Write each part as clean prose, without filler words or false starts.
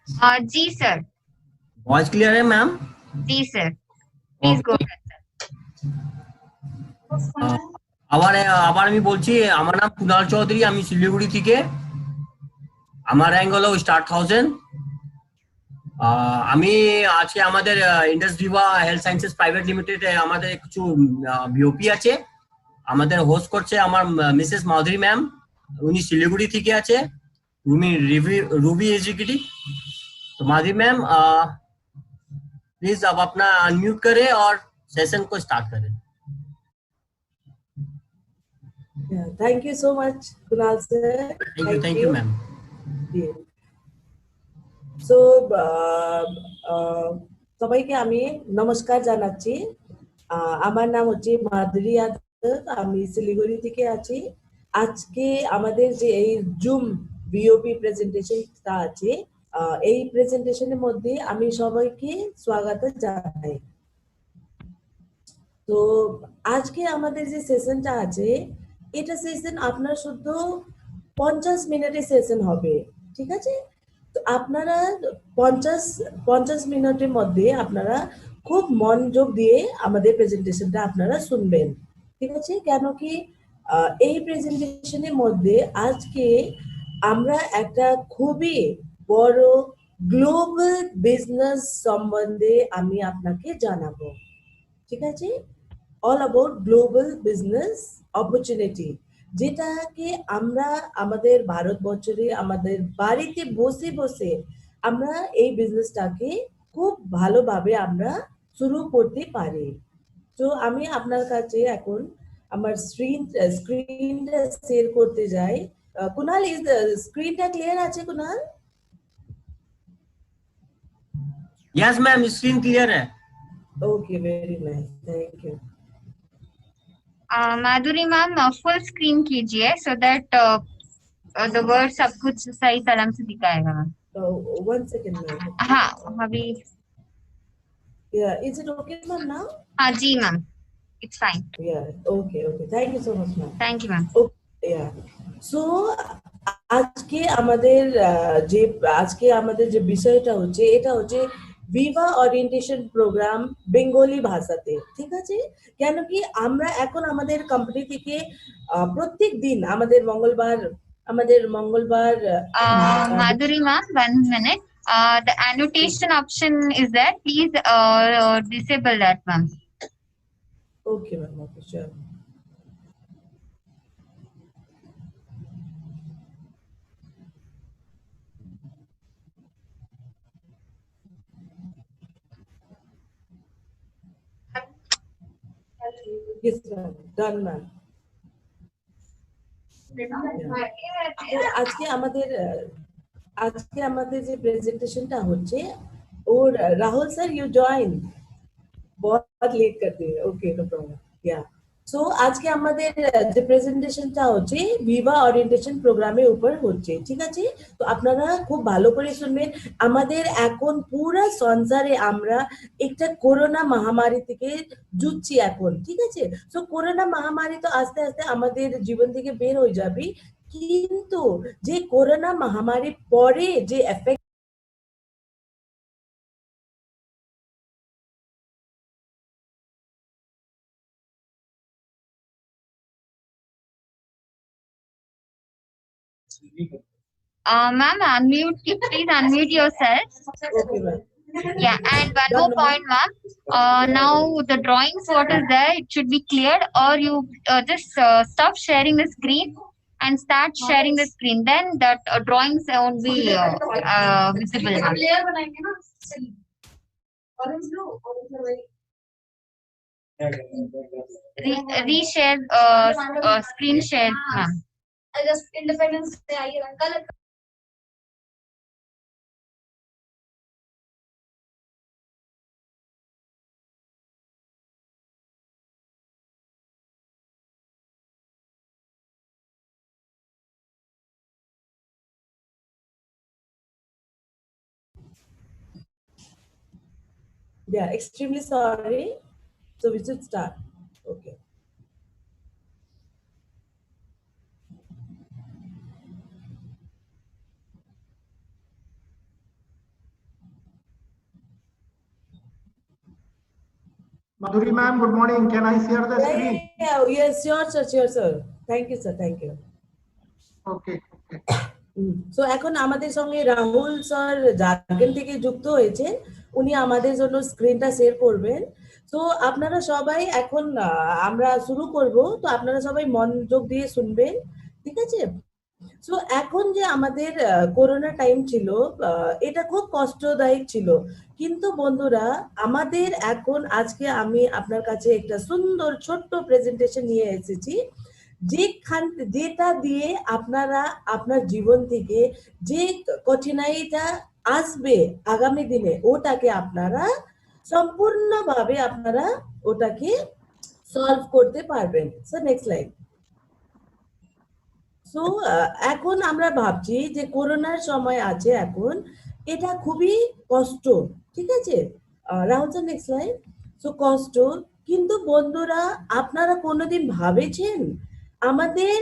जी sir. Voice clear है ma'am? जी sir, please go okay. আবার আমি বলছি, আমার নাম কুণাল চৌধুরী, আমি শিলিগুড়ি থেকে। আমার র্যাঙ্ক হলো স্টার 1000। আমি আজকে আমাদের ইন্ডাস্ট্রিভা হেলথ সায়েন্সেস প্রাইভেট লিমিটেড আমাদের কিছু বিওপি আছে। আমাদের হোস্ট করছে আমার মিসেস মাধুরী ম্যাম, উনি শিলিগুড়ি থেকে আছে। Ruby executive. तो माधुरी मैम प्लीज अब अपना अनम्यूट करें और सेशन को स्टार्ट करें। Thank you so much, Kunal sir. Thank you ma'am. So, সবাইকে আমি নমস্কার জানাচ্ছি। আমার নাম হচ্ছে মাধুরী যাদব, আমি শিলিগুড়ি থেকে আছি। আজকে আমাদের যে এই জুম বিওপি প্রেজেন্টেশনটা আছে, এই প্রেজেন্টেশনের মধ্যে আমি সবাইকে স্বাগত জানাই। তো আজকে আমাদের যে সেশনটা আছে, এটা সেশন আপনার শুধু 50 মিনিটের সেশন হবে, ঠিক আছে? তো আপনারা 50 মিনিটের মধ্যে আপনারা খুব মনোযোগ দিয়ে আমাদের প্রেজেন্টেশনটা আপনারা শুনবেন, ঠিক আছে? কেন কি এই প্রেজেন্টেশনের মধ্যে আজকে আমরা একটা খুবই বড় গ্লোবাল বিজনেস সম্বন্ধে আমি আপনাকে জানাবো, ঠিক আছে? All about global business opportunity, যেটাকে আমরা আমাদের ভারতবর্ষে আমাদের বাড়িতে বসে বসে আমরা এই বিজনেসটাকে খুব ভালোভাবে আমরা শুরু করতে পারি। তো আমি আপনার কাছে এখন আমার স্ক্রিনটা শেয়ার করতে যাই। কুনাল, ইজ স্ক্রিনটা ক্লিয়ার আছে Kunal? Yes ma'am, screen clear है। Okay, very nice, thank you. Madhuri ma'am full screen कीजिए सो दैट द वर्ड सब कुछ सही तरह से दिखाएगा मैम। One second, ma'am. हाँ अभी। Yeah, is it okay, ma'am, now? हाँ जी ma'am, it's fine. Yeah, okay, thank you so much, ma'am. Thank you ma'am. Yeah, so আজকে আমাদের যে বিষয়টা হচ্ছে, এটা হচ্ছে ভিভা ওরিয়েন্টেশন প্রোগ্রাম বেঙ্গলি ভাষাতে, ঠিক আছে? কেন কি আমরা এখন আমাদের কোম্পানি থেকে প্রত্যেক দিন আমাদের মঙ্গলবার Madhuri ma'am, 1 minute. The annotation option is there. Please disable that, ma'am. Okay, ma'am. Okay, sure. Yes, ma'am. Done, ma'am. আজকে আমাদের যে প্রেজেন্টেশনটা হচ্ছে, और राहुल सर यू जॉइन बहुत लेट करते हैं। Okay, no problem. या সো আজকে আমাদের যে প্রেজেন্টেশনটা হচ্ছে ভিভা ওরিয়েন্টেশন প্রোগ্রামের উপর হচ্ছে, ঠিক আছে? তো আপনারা খুব ভালো করে শুনবেন। আমাদের এখন পুরো সংসারে আমরা একটা করোনা মহামারী থেকে যুদ্ধছি এখন, ঠিক আছে? সো করোনা মহামারী তো আস্তে আস্তে আমাদের জীবন থেকে বের হয়ে যাবে, কিন্তু যে করোনা মহামারী পরে যে effect Ma'am, unmute. Please unmute yourself. Okay, ma'am. Yeah, and one more point, ma'am. Now the drawings, what is there? It should be cleared, or you just stop sharing the screen and start sharing the screen. Then that drawings won't be visible. Reshare screen share, ma'am. just Independence Day आइए कल। Yeah, extremely sorry. So we should start. Okay. Madhuri ma'am, good morning. Can I share the screen? Yes, sure, sir. Thank you, sir. Thank you. Okay. So এখন আমাদের সঙ্গে Rahul sir Jurgen থেকে যুক্ত হয়েছে, উনি আমাদের জন্য স্ক্রিনটা শেয়ার করবেন। তো আপনারা সবাই এখন আমরা শুরু করব, তো আপনারা সবাই মনোযোগ দিয়ে শুনবেন, ঠিক আছে? সো এখন যে আমাদের করোনা টাইম ছিল, এটা খুব কষ্টদায়ক ছিল, কিন্তু বন্ধুরা আমাদের এখন আজকে আমি আপনার কাছে একটা সুন্দর ছোট্ট প্রেজেন্টেশন নিয়ে এসেছি, যেটা দিয়ে আপনারা আপনার জীবন থেকে যে কঠিনাইটা আসবে আগামী দিনে ওটাকে আপনারা সম্পূর্ণভাবে আপনারা ওটাকে সলভ করতে পারবেন। Sir next slide. সো এখন আমরা ভাবছি যে করোনার সময় আছে এখন, এটা খুবই কষ্ট, ঠিক আছে? Rahul sir next slide. So কষ্ট, কিন্তু বন্ধুরা আপনারা কোনোদিন ভাবেছেন আমাদের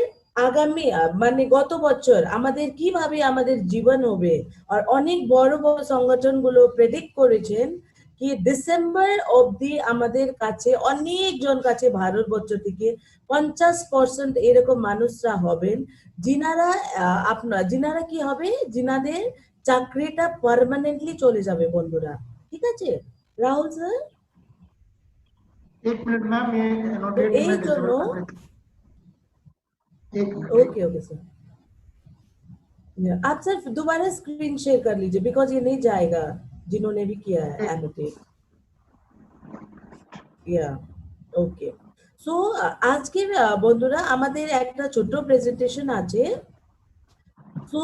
আগামী মানে গত বছর আমাদের কিভাবে আমাদের জীবন হবে? আর অনেক বড় বড় সংগঠনগুলো প্রেডিক্ট করেছেন কি ডিসেম্বর অবধি আমাদের কাছে অনেকজন কাছে ভারতবর্ষ থেকে 50% এরকম মানুষরা হবেন যিনারা কি হবে, যিনাদের চাকরিটা পার্মানেন্টলি চলে যাবে বন্ধুরা, ঠিক আছে? রাহুল স্যার, 1 मिनट मैम, ये annotate এই मैं জন্য disable कर देता हूं। 1 मिनट। ओके सर, आप सर दोबारा स्क्रीन शेयर कर लीजिए, बिकॉज ये नहीं जाएगा जिन्होंने भी किया है एनोटेट। या ओके। সো আজকে বন্ধুরা আমাদের একটা ছোট প্রেজেন্টেশন আছে। সো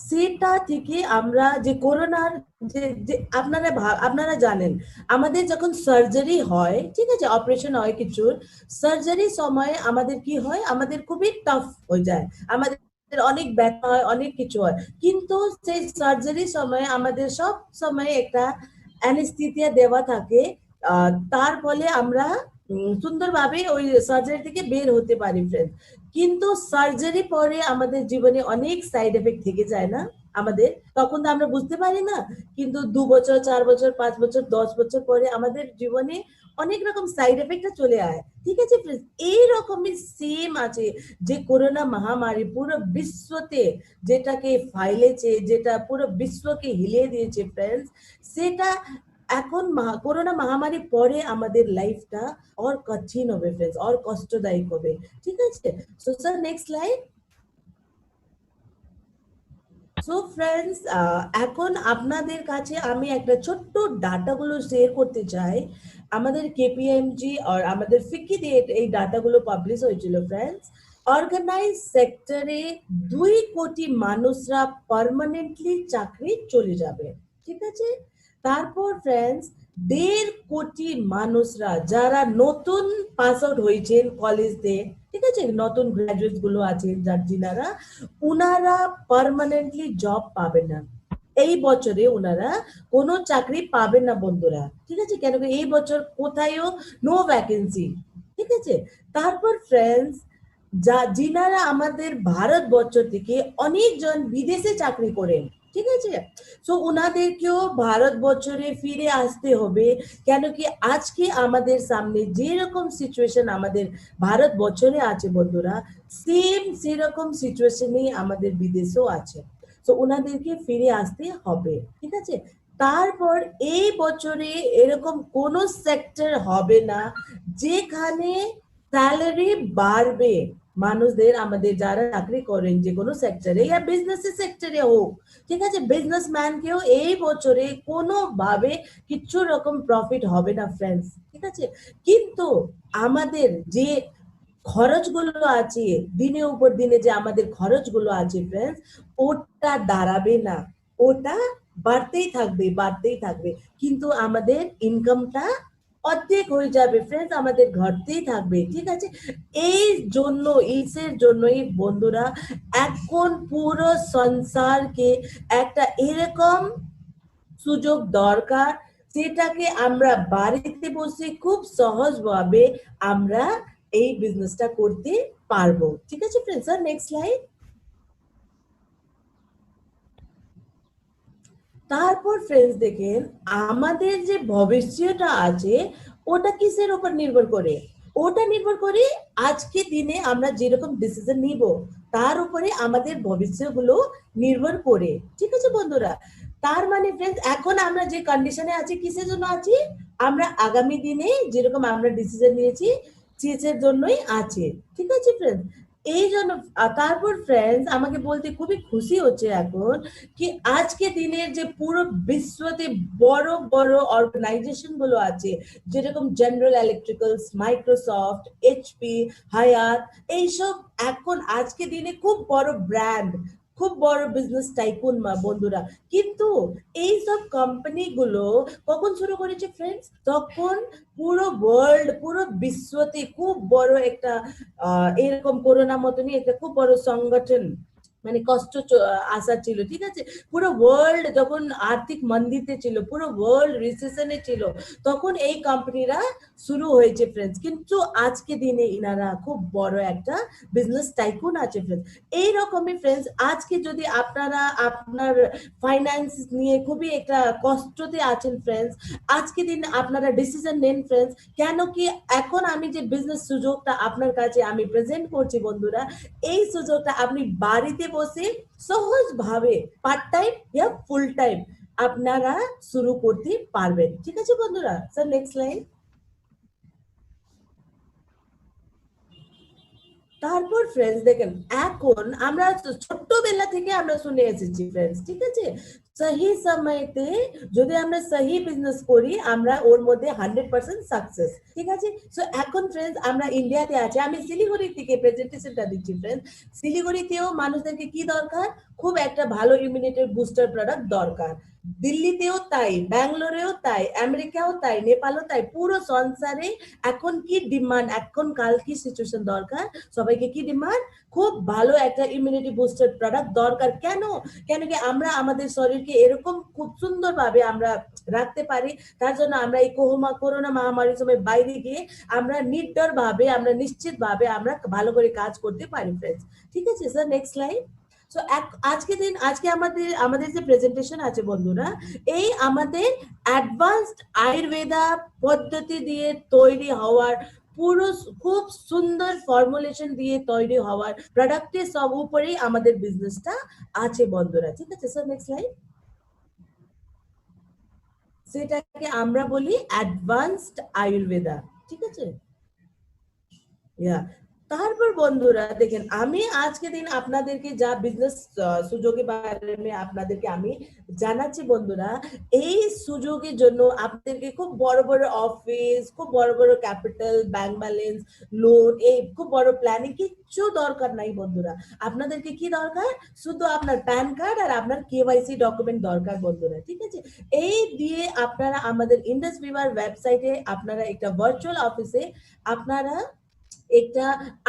সেটা থেকে আমরা যে করোনার যে আপনারা জানেন আমাদের যখন সার্জারি হয়, ঠিক আছে, অপারেশন হয় কিছুর, সার্জারি সময় আমাদের কি হয়, আমাদের খুবই টাফ হয়ে যায়, আমাদের অনেক ব্যথা হয়, অনেক কিছু হয়, কিন্তু সেই সার্জারির সময় আমাদের সব সময় একটা অ্যানেস্থেসিয়া দেওয়া থাকে, তার ফলে আমরা সুন্দরভাবে ওই সার্জারি থেকে বের হতে পারি ফ্রেন্ড। কিন্তু সার্জারি পরে আমাদের জীবনে অনেক সাইড এফেক্ট থেকে যায় না আমাদের, তখন তো আমরা বুঝতে পারি না, কিন্তু 2 বছর 4 বছর 5 বছর 10 বছর পরে আমাদের জীবনে অনেক রকম সাইড এফেক্টটা চলে আয়, ঠিক আছে ফ্রেন্ডস? এই রকমই সেম আছে যে করোনা মহামারী পুরো বিশ্বতে যেটাকে ফাইলেছে, যেটা পুরো বিশ্বকে হিলিয়ে দিয়েছে ফ্রেন্ডস, সেটা এখন করোনা মহামারী পরে আমাদের লাইফটা और কঠিন হবে ফ্রেন্ডস, और কষ্টদায়ক হবে, ঠিক আছে? So sir next slide. So friends এখন আপনাদের কাছে আমি একটা ছোট্ট ডাটাগুলো শেয়ার করতে চাই। আমাদের কেপিএমজি আর আমাদের ফিকি দিয়ে এই ডাটাগুলো পাবলিশ হয়েছিল ফ্রেন্ডস। অর্গানাইজ সেক্টরে 2 কোটি মানুষরা পার্মানেন্টলি চাকরি চলে যাবে, ঠিক আছে? তারপর ফ্রেন্ডস 1.5 কোটি মানুষরা যারা নতুন পাস আউট হয়েছেন কলেজ দিয়ে, ঠিক আছে, নতুন গ্রাজুয়েট গুলো আছেন যিনারা উনারা পার্মানেন্টলি জব পাবেন না এই বছরে, উনারা কোনো চাকরি পাবেন না বন্ধুরা, ঠিক আছে? কেন এই বছর কোথায়ও নো ভ্যাকেন্সি, ঠিক আছে? তারপর ফ্রেন্ডস যিনারা আমাদের ভারতবর্ষ থেকে অনেকজন বিদেশে চাকরি করেন, ঠিক আছে, সো ওনাদেরকেও ভারতবর্ষে ফিরে আসতে হবে, কেন কি আজকে আমাদের সামনে যেরকম সিচুয়েশন আমাদের ভারতবর্ষে আছে বন্ধুরা, সেরকম সিচুয়েশনই আমাদের বিদেশেও আছে, তো ওনাদেরকে ফিরে আসতে হবে, ঠিক আছে? তারপর এই বছরে এরকম কোনো সেক্টর হবে না যেখানে স্যালারি বাড়বে মানুষদের, আমাদের যারা চাকরি করেন যে কোনো সেক্টরে या বিজনেস সেক্টরে হোক, ঠিক আছে, বিজনেসম্যানকেও এই বছরে কোনোভাবে কিছু রকম প্রফিট হবে না ফ্রেন্ডস, ঠিক আছে? কিন্তু আমাদের যে খরচগুলো আছে দিনের উপর দিনে, যে আমাদের খরচগুলো আছে ফ্রেন্ডস, ওটা দাঁড়াবে না, ওটা বাড়তেই থাকবে, কিন্তু আমাদের ইনকামটা অর্ধেক হয়ে যাবে ফ্রেন্ডস, আমাদের ঘরতেই থাকবে, ঠিক আছে? এই জন্যই বন্ধুরা এখন পুরো সংসারকে একটা এরকম সুযোগ দরকার, সেটাকে আমরা বাড়িতে বসে খুব সহজভাবে আমরা এই বিজনেসটা করতে পারবো, ঠিক আছে ফ্রেন্ডস? Sir next slide. তারপর ফ্রেন্ডস দেখেন আমাদের যে ভবিষ্যৎটা আছে ওটা কিসের উপর নির্ভর করে? ওটা নির্ভর করে আজকে দিনে আমরা যেরকম ডিসিশন নিব তার উপরে আমাদের ভবিষ্যৎগুলো নির্ভর করে। ঠিক আছে বন্ধুরা? তার মানে ফ্রেন্ডস, এখন আমরা যে কন্ডিশনে আছি কিসের জন্য আছি? আমরা আগামী দিনে যেরকম আমরা ডিসিশন নিয়েছি সেটার জন্যই আছে। ঠিক আছে ফ্রেন্ডস? এই জন্য তারপর ফ্রেন্ডস আমাকে বলতে খুবই খুশি হচ্ছে এখন কি আজকে দিনের যে পুরো বিশ্বতে বড় বড় অর্গানাইজেশন গুলো আছে, যেরকম জেনারেল ইলেকট্রিক্যালস, মাইক্রোসফট, এইচপি, হায়াত, এইসব এখন আজকে দিনে খুব বড় ব্র্যান্ড, খুব বড় বিজনেস টাইকুন বন্ধুরা। কিন্তু এইসব কোম্পানিগুলো কখন শুরু করেছে ফ্রেন্ডস? তখন পুরো ওয়ার্ল্ড, পুরো বিশ্বতে খুব বড় একটা এরকম করোনা মতনই একটা খুব বড় সংগঠন, মানে কষ্ট আসা ছিল। ঠিক আছে? পুরো ওয়ার্ল্ড যখন আর্থিক মন্দিতে ছিল, পুরো ওয়ার্ল্ড রিসেশনে ছিল, তখন এই কোম্পানিরা শুরু হয়েছে ফ্রেন্ডস। কিন্তু আজকে দিনে ইনারা খুব বড় একটা বিজনেস টাইকুন আছে ফ্রেন্ডস। এইরকমই ফ্রেন্ডস, আজকে যদি আপনারা আপনার ফাইন্যান্স নিয়ে খুবই একটা কষ্টতে আছেন ফ্রেন্ডস, আজকে দিন আপনারা ডিসিশন নেন ফ্রেন্ডস। কেন কি এখন আমি যে বিজনেস সুযোগটা আপনার কাছে আমি প্রেজেন্ট করছি বন্ধুরা, এই সুযোগটা আপনি বাড়িতে বসে সহজভাবে part time yeah full time আপনারা শুরু করতে পারবেন। ঠিক আছে বন্ধুরা? Sir next line. তারপর ফ্রেন্ডস দেখেন, এখন আমরা ছোট্টবেলা থেকে আমরা শুনে এসেছি ফ্রেন্ডস, ঠিক আছে, সহি সময়তে যদি আমরা সহি বিজনেস করি আমরা ওর মধ্যে 100% সাকসেস। ঠিক আছে? সো এখন ফ্রেন্ডস আমরা ইন্ডিয়াতে আছি, আমি শিলিগুড়ি থেকে প্রেজেন্টেশনটা দিচ্ছি ফ্রেন্ডস। শিলিগুড়িতেও মানুষদেরকে কি দরকার? খুব একটা ভালো ইমিউনিটি বুস্টার প্রোডাক্ট দরকার। দিল্লিতেও তাই, ব্যাঙ্গালোরেও তাই, আমেরিকাও তাই, নেপালও তাই, পুরো সংসারে এখন কি ডিমান্ড, এখন কাল কি সিচুয়েশন দরকার, সবাইকে কি ডিমান্ড? খুব ভালো একটা ইমিউনিটি বুস্টার প্রোডাক্ট দরকার। কেন? কেন কি আমরা আমাদের শরীরকে এরকম খুব সুন্দরভাবে আমরা রাখতে পারি, তার জন্য আমরা এই করোনা মহামারীর সময় বাইরে গিয়ে আমরা নির্ডর ভাবে, আমরা নিশ্চিত ভাবে আমরা ভালো করে কাজ করতে পারি ফ্রেন্ডস। ঠিক আছে স্যার, নেক্সট স্লাইড। সো আজকে আমাদের যে প্রেজেন্টেশন আছে বন্ধুরা, এই আমাদের অ্যাডভান্সড আয়ুর্বেদা পদ্ধতি দিয়ে তৈরি হওয়ার পুরো খুব সুন্দর ফর্মুলেশন দিয়ে তৈরি হওয়ার প্রোডাক্টের সব উপরেই আমাদের বিজনেসটা আছে বন্ধুরা। ঠিক আছে স্যার, নেক্সট স্লাইড। সেটাকে আমরা বলি অ্যাডভান্সড আয়ুর্বেদা। ঠিক আছে? ইয়া, তারপর বন্ধুরা দেখেন, আমি আজকে দিন আপনাদেরকে যা বিজনেস সুযোগের বারে আপনাদেরকে আমি জানাচ্ছি বন্ধুরা, এই সুযোগের জন্য আপনাদেরকে খুব বড় বড় অফিস, খুব বড় বড় ক্যাপিটাল, ব্যাংক ব্যালেন্স, লোন, এই খুব বড় প্ল্যানিং কিচ্ছু দরকার নাই বন্ধুরা। আপনাদেরকে কি দরকার? শুধু আপনার প্যান কার্ড আর আপনার কেওয়াইসি ডকুমেন্ট দরকার বন্ধুরা। ঠিক আছে? এই দিয়ে আপনারা আমাদের ইন্ডাস ভিভার ওয়েবসাইটে আপনারা একটা ভার্চুয়াল অফিসে আপনারা একটা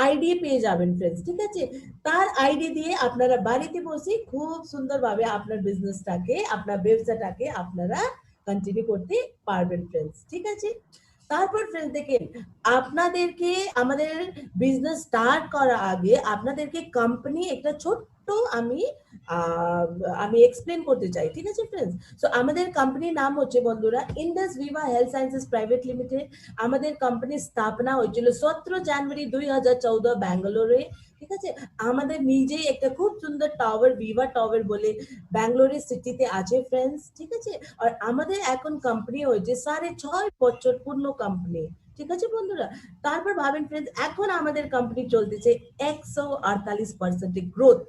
আইডি পেয়ে যাবেন ফ্রেন্ডস। ঠিক আছে? তার আইডি দিয়ে আপনারা বাড়িতে বসে খুব সুন্দরভাবে আপনার বিজনেসটাকে, আপনার ব্যবসাটাকে আপনারা কন্টিনিউ করতে পারবেন ফ্রেন্ডস। ঠিক আছে? তারপর ফ্রেন্ডস দেখেন, আপনাদেরকে আমাদের বিজনেস স্টার্ট করার আগে আপনাদেরকে কোম্পানি একটা ছোট্ট আমি এক্সপ্লেন করতে চাই। ঠিক আছে ফ্রেন্ডস? সো আমাদের কোম্পানির নাম হচ্ছে বন্ধুরা Indus Viva health sciences private limited. আমাদের কোম্পানির স্থাপনা হয়েছিল 17 জানুয়ারি 2014 ব্যাঙ্গালোরে। ঠিক আছে? আমাদের নিজেই একটা খুব সুন্দর টাওয়ার, ভিভা টাওয়ার বলে ব্যাঙ্গালোরের সিটিতে আছে ফ্রেন্ডস। ঠিক আছে? আর আমাদের এখন কোম্পানি হয়েছে 6.5 বছর পূর্ণ কোম্পানি। ঠিক আছে বন্ধুরা? তারপর ভাবেন ফ্রেন্ডস, এখন আমাদের কোম্পানি চলতেছে 148% গ্রোথ।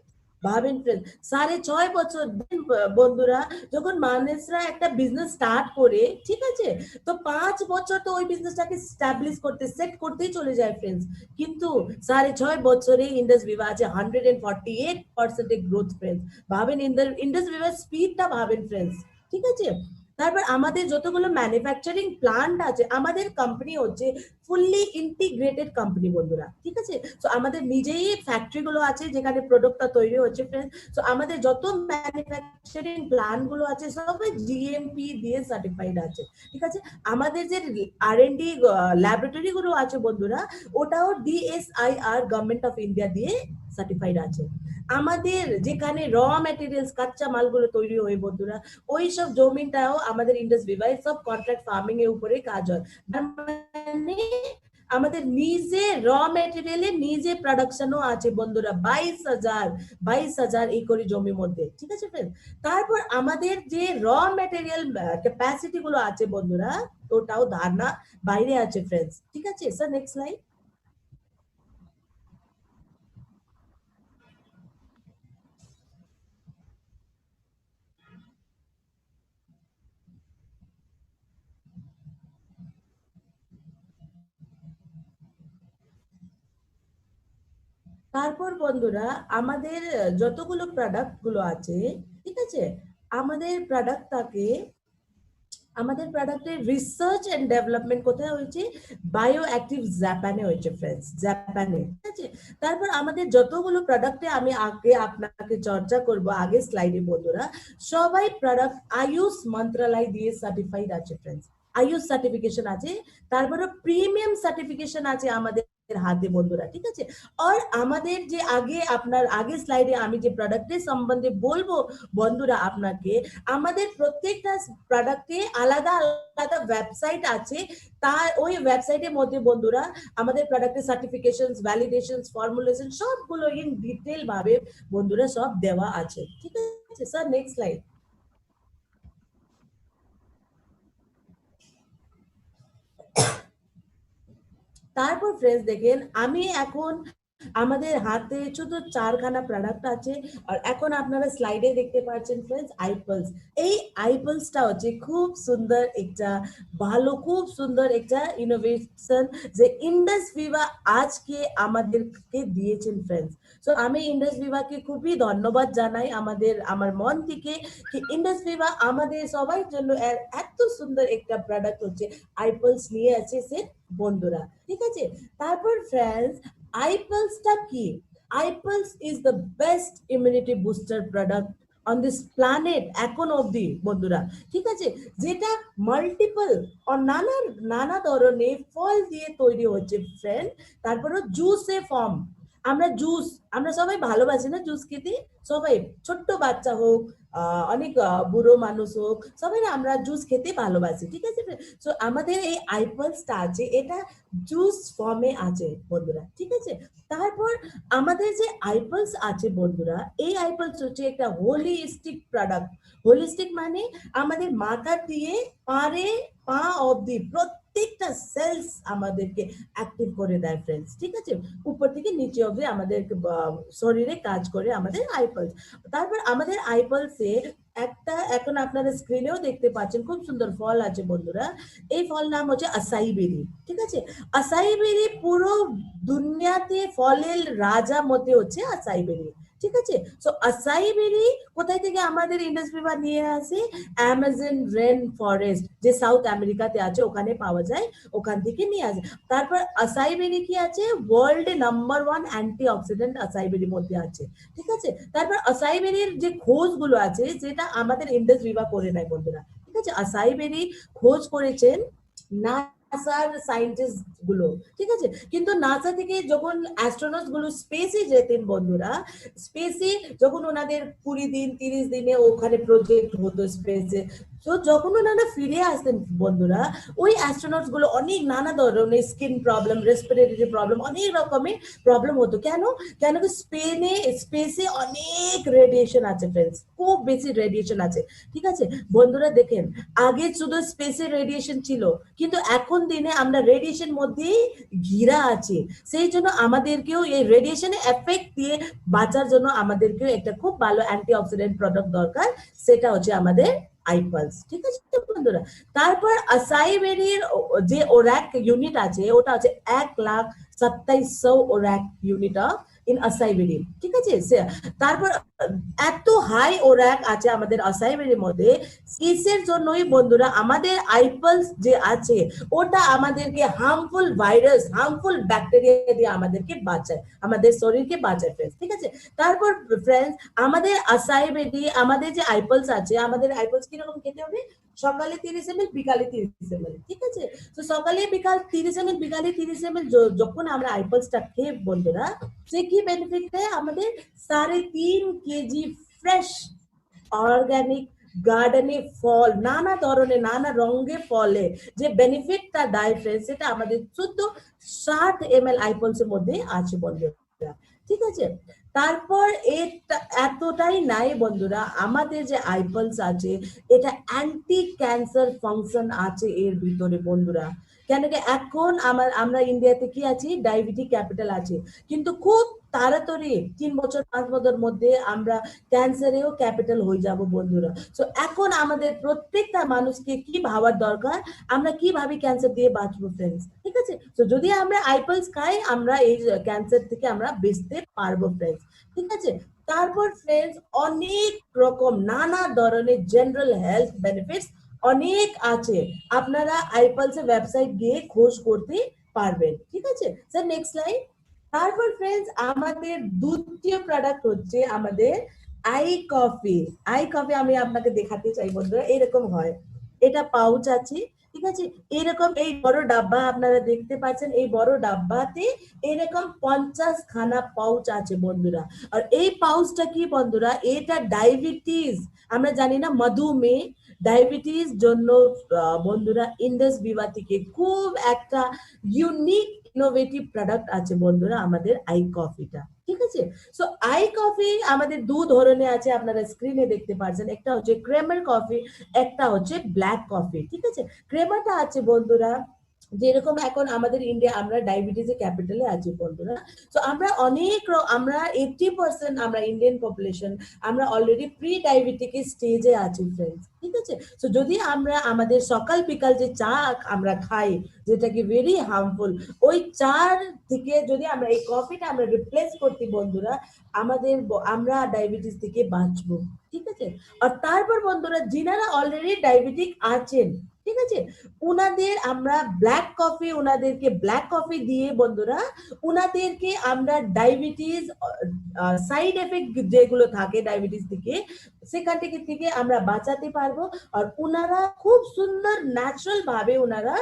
ভাবেন ফ্রেন্ড, 6.5 বছর বন্ধুরা, যখন মানুষরা একটা বিজনেস স্টার্ট করে, ঠিক আছে, তো 5 বছর তো ওই বিজনেসটাকে স্টাবলিশ করতে, সেট করতেই চলে যায় ফ্রেন্ডস। কিন্তু 6.5 বছরে ইন্ডাস ভিভা আছে 148% গ্রোথ ফ্রেন্ডস। ভাবেন ইন্ডাস ভিভার স্পিডটা ভাবেন ফ্রেন্ডস। ঠিক আছে? তারপর আমাদের যতগুলো ম্যানুফ্যাকচারিং প্লান্ট আছে, আমাদের কোম্পানি হচ্ছে ফুললি ইন্টিগ্রেটেড কোম্পানি বন্ধুরা। ঠিক আছে? সো আমাদের নিজেই ফ্যাক্টরি গুলো আছে যেখানে প্রোডাক্টটা তৈরি হচ্ছে ফ্রেন্ডস। সো আমাদের যত ম্যানুফ্যাকচারিং প্ল্যান্ট গুলো আছে সবাই জিএমপি দিয়ে সার্টিফাইড আছে। ঠিক আছে? আমাদের যে R&D ল্যাবরেটরি গুলো আছে বন্ধুরা, ওটাও DSIR গভর্নমেন্ট অফ ইন্ডিয়া দিয়ে সার্টিফাইড আছে। আমাদের যেখানে র ম্যাটেরিয়ালস কাঁচা মালগুলো তৈরি হয় বন্ধুরা, ওই সব জমিটাও আমাদের ইন্ডাস ভিভায় সব কন্ট্রাক্ট ফার্মিং এর উপরে কাজ হয়। মানে আমাদের নিজে র ম্যাটেরিয়ালে নিজে প্রোডাকশনও আছে বন্ধুরা, 22,000 একর জমির মধ্যে, ঠিক আছে ফ্রেন্ড। তারপর আমাদের যে র ম্যাটেরিয়াল ক্যাপাসিটি গুলো আছে বন্ধুরা, ওটাও ধারণা বাইরে আছে ফ্রেন্ডস, ঠিক আছে স্যার। Next slide. তারপর বন্ধুরা আমাদের যতগুলো প্রোডাক্ট গুলো আছে, ঠিক আছে, আমাদের প্রোডাক্টের রিসার্চ এন্ড ডেভেলপমেন্ট কোথায় হয়েছে? বায়ো অ্যাক্টিভ জাপানে হয়েছে ফ্রেন্ডস, জাপানে, ঠিক আছে। তারপর আমাদের যতগুলো প্রোডাক্টে আমি আগে আপনাকে চর্চা করব আগে স্লাইডে বন্ধুরা, সবাই প্রোডাক্ট আয়ুষ মন্ত্রণালয় দিয়ে সার্টিফাইড আছে ফ্রেন্ডস, আয়ুষ সার্টিফিকেশন আছে। তারপরে প্রিমিয়াম সার্টিফিকেশন আছে আমাদের হাতে বন্ধুরা, ঠিক আছে। আর আমাদের যে আগে স্লাইডে আমি যে প্রোডাক্টের সম্বন্ধে বলবো বন্ধুরা আপনাকে, আমাদের প্রত্যেকটা প্রোডাক্টে আলাদা আলাদা ওয়েবসাইট আছে। তার ওই ওয়েবসাইটের মধ্যে বন্ধুরা আমাদের প্রোডাক্টের সার্টিফিকেশনস, ভ্যালিডেশনস, ফর্মুলেশন সবগুলো ইন ডিটেল ভাবে বন্ধুরা সব দেওয়া আছে, ঠিক আছে স্যার। Next slide. তারপর ফ্রেন্ডস দেখেন, আমি এখন আমাদের হাতে শুধু 4খানা প্রোডাক্ট আছে। আর এখন আপনারা স্লাইডে দেখতে পাচ্ছেন ফ্রেন্ডস আইপলস। এই আইপলসটা হচ্ছে খুব সুন্দর একটা ইনোভেশন যে ইন্ডাস ভিভা আজকে আমাদেরকে দিয়েছেন ফ্রেন্ডস। সো আমি ইন্ডাস ভিভাকে খুবই ধন্যবাদ জানাই আমার মন থেকে, কি ইন্ডাস ভিভা আমাদের সবার জন্য এত সুন্দর একটা প্রোডাক্ট হচ্ছে আইপলস নিয়ে আসছে বন্ধুরা, ঠিক আছে। তারপর ফ্রেন্ডস আইপলসটা কি? IPulse is the best immunity booster product on this planet এখন অবধি বন্ধুরা, ঠিক আছে, যেটা মাল্টিপল ও নানা ধরনের ফল দিয়ে তৈরি হচ্ছে ফ্রেন্ড। তারপরে জুসে ফর্ম, আমরা সবাই ভালোবাসি না জুস খেতে, সবাই ছোট্ট বাচ্চা হোক অনেক বুড়ো মানুষ হোক, সবাই আমরা জুস খেতে ভালোবাসি, ঠিক আছে। সো আমাদের এই আইপলসটা আছে, এটা জুস ফর্মে আছে বন্ধুরা, ঠিক আছে। তারপর আমাদের যে আইপলস আছে বন্ধুরা, এই আইপলস হচ্ছে একটা হোলিস্টিক প্রোডাক্ট। হোলিস্টিক মানে আমাদের মাথা দিয়ে পা অবধি প্রত্যেকটা সেলস আমাদেরকে অ্যাক্টিভ করে দেয় ফ্রেন্ডস, ঠিক আছে, উপর থেকে নিচে অবধি আমাদের শরীরে কাজ করে আমাদের আইপলস। তারপর আমাদের আইপলসের একটা এখন আপনারা স্ক্রিনেও দেখতে পাচ্ছেন খুব সুন্দর ফল আছে বন্ধুরা। এই ফল নাম হচ্ছে আসাই বেরি, ঠিক আছে। আসাই বেরি পুরো দুনিয়াতে ফলের রাজা মতে হচ্ছে আসাই বেরি, ঠিক আছে। সো আসাই বেরি কোথায় থেকে আমাদের ইন্ডাস ভিভা নিয়ে আসে? অ্যামাজন রেন ফরেস্ট যে সাউথ আমেরিকাতে আছে ওখানে পাওয়া যায়, ওখান থেকে নিয়ে আসে। তারপর আসাই বেরি কি আছে? ওয়ার্ল্ড নাম্বার 1 অ্যান্টি অক্সিডেন্ট আসাই বেরির মধ্যে আছে, ঠিক আছে। তারপর আসাই বেরির যে খোঁজগুলো আছে যেটা আমাদের ইন্ডাস ভিভা করে নেয় বন্ধুরা, ঠিক আছে। আসাই বেরি খোঁজ করেছেন নাসার সায়েন্টিস্ট গুলো, ঠিক আছে। কিন্তু নাসা থেকে যখন অ্যাস্ট্রোনটস গুলো স্পেসে যেতেন বন্ধুরা, স্পেসে যখন ওনাদের 20 দিন 30 দিনে ওখানে প্রজেক্ট হতো স্পেসে, তো যখন ওনারা ফিরে আসতেন বন্ধুরা, ওই অ্যাস্ট্রোনটস গুলো অনেক নানা ধরনের স্কিন প্রবলেম, রেসপিরেটরি প্রবলেম, অনেক রকমের প্রবলেম হতো। কেন কি স্পেসে অনেক রেডিয়েশন আছে ফ্রেন্ডস, খুব বেশি রেডিয়েশন আছে, ঠিক আছে বন্ধুরা। দেখেন আগে শুধু স্পেসে রেডিয়েশন ছিল, কিন্তু এখন দিনে আমরা রেডিয়েশন মধ্যেই ঘিরা আছি। সেই জন্য আমাদেরকেও এই রেডিয়েশনে এফেক্ট দিয়ে বাঁচার জন্য আমাদেরকেও একটা খুব ভালো অ্যান্টি অক্সিডেন্ট প্রোডাক্ট দরকার, সেটা হচ্ছে আমাদের আইপলস, ঠিক আছে বন্ধুরা। তারপর আসাই বেরির যে ওরাক ইউনিট আছে ওটা হচ্ছে 1,27,000 ওরাক ইউনিট ইন আসাই বেরি, ঠিক আছে। তারপর এত হাই ওরাক আছে আমাদের আসাই বেরির মধ্যে, কিসের জন্যই বন্ধুরা? আমাদের আইপলস যে আছে ওটা আমাদেরকে হার্মফুল ভাইরাস, হার্মফুল ব্যাকটেরিয়া দিয়ে আমাদেরকে বাঁচায়, আমাদের শরীরকে বাঁচায় ফ্রেন্ডস, ঠিক আছে। তারপর ফ্রেন্ডস আমাদের আসাই বেরি, আমাদের যে আইপলস আছে, আমাদের আইপলস কিরকম খেতে হবে? সকালে 30 ml বিকালে 30 ml, ঠিক আছে? তো সকালে বিকাল 30 ml বিকালে 30 ml যখন আমরা আইপলসটা খেয়ে বন্ধুরা, সে কি বেনিফিট দেয় আমাদের 3.5 কেজি ফ্রেশ অর্গানিক গার্ডেনে ফল, নানা ধরনের নানা রঙের ফলে যে বেনিফিটটা দেয় ফ্রেন্ডস, সেটা আমাদের শুদ্ধ 60 ml আইপলসের মধ্যে আছে বন্ধুরা, ঠিক আছে? তারপর এটা এতটাই নাই বন্ধুরা, আমাদের যে আইপলস আছে এটা অ্যান্টি ক্যান্সার ফাংশন আছে এর ভিতরে বন্ধুরা। কেন কি এখন আমরা ইন্ডিয়াতে কি আছি, ডায়াবেটিক ক্যাপিটাল আছে, কিন্তু খুব তাড়াতাড়ি 3 বছর 5 বছর মধ্যে আমরা ক্যান্সারেও ক্যাপিটাল হয়ে যাব বন্ধুরা। সো এখন আমাদের প্রত্যেকটা মানুষকে কি ভাবার দরকার, আমরা কিভাবে ক্যান্সার দিয়ে বাঁচবো ফ্রেন্ডস, ঠিক আছে? তো যদি আমরা আইপলস খাই, আমরা এই ক্যান্সার থেকে আমরা বাঁচতে পারবো ফ্রেন্ডস, ঠিক আছে? তারপর ফ্রেন্ডস অনেক রকম নানা ধরনের জেনারেল হেলথ বেনিফিটস অনেক আছে, আপনারা আইপলসের ওয়েবসাইট গিয়ে খোঁজ করতে পারবেন, ঠিক আছে? Sir next slide. তারপর ফ্রেন্ডস আমাদের দ্বিতীয় প্রোডাক্ট হচ্ছে আমাদের আই কফি। আই কফি আমি আপনাকে দেখাতে চাই বন্ধুরা, এরকম হয়, এটা পাউচ আছে, ঠিক আছে? এরকম এই বড় ডাব্বা আপনারা দেখতে পাচ্ছেন, এই বড় ডাব্বাতে এরকম 50 খানা পাউচ আছে বন্ধুরা। আর এই পাউচটা কি বন্ধুরা, এটা ডায়াবেটিস, আমরা জানি না মধুমেহ, ডায়াবেটিস জন্য বন্ধুরা ইন্ডাস ভিভা থেকে খুব একটা ইউনিক ইনোভেটিভ প্রোডাক্ট আছে বন্ধুরা আমাদের আই কফিটা, ঠিক আছে? সো আই কফি আমাদের দু ধরনের আছে, আপনারা স্ক্রিনে দেখতে পাচ্ছেন, একটা হচ্ছে ক্রেমার কফি, একটা হচ্ছে ব্ল্যাক কফি, ঠিক আছে? ক্রেমারটা আছে বন্ধুরা, যেরকম এখন আমাদের ইন্ডিয়া, আমরা ডায়াবেটিসের ক্যাপিটালে আছি বন্ধুরা। তো আমরা আমরা 80% আমরা ইন্ডিয়ান পপুলেশন আমরা অলরেডি প্রি ডায়াবেটিক স্টেজে আছি ফ্রেন্ডস, ঠিক আছে? তো যদি আমরা আমাদের সকাল বিকাল যে চা আমরা খাই, যেটা কি ভেরি হার্মফুল, ওই চার থেকে যদি আমরা এই কফিটা আমরা রিপ্লেস করতে বন্ধুরা, আমরা ডায়াবেটিস থেকে বাঁচবো, ঠিক আছে? আর তারপর বন্ধুরা যিনারা অলরেডি ডায়াবেটিক আছেন, ঠিক আছে, উনাদের আমরা ব্ল্যাক কফি, উনাদেরকে ব্ল্যাক কফি দিয়ে বন্ধুরা উনাদেরকে আমরা ডায়াবেটিস সাইড এফেক্ট যেগুলো থাকে ডায়াবেটিস থেকে, সেখান থেকে আমরা বাঁচাতে পারবো। আর উনারা খুব সুন্দর ন্যাচারাল ভাবে উনারা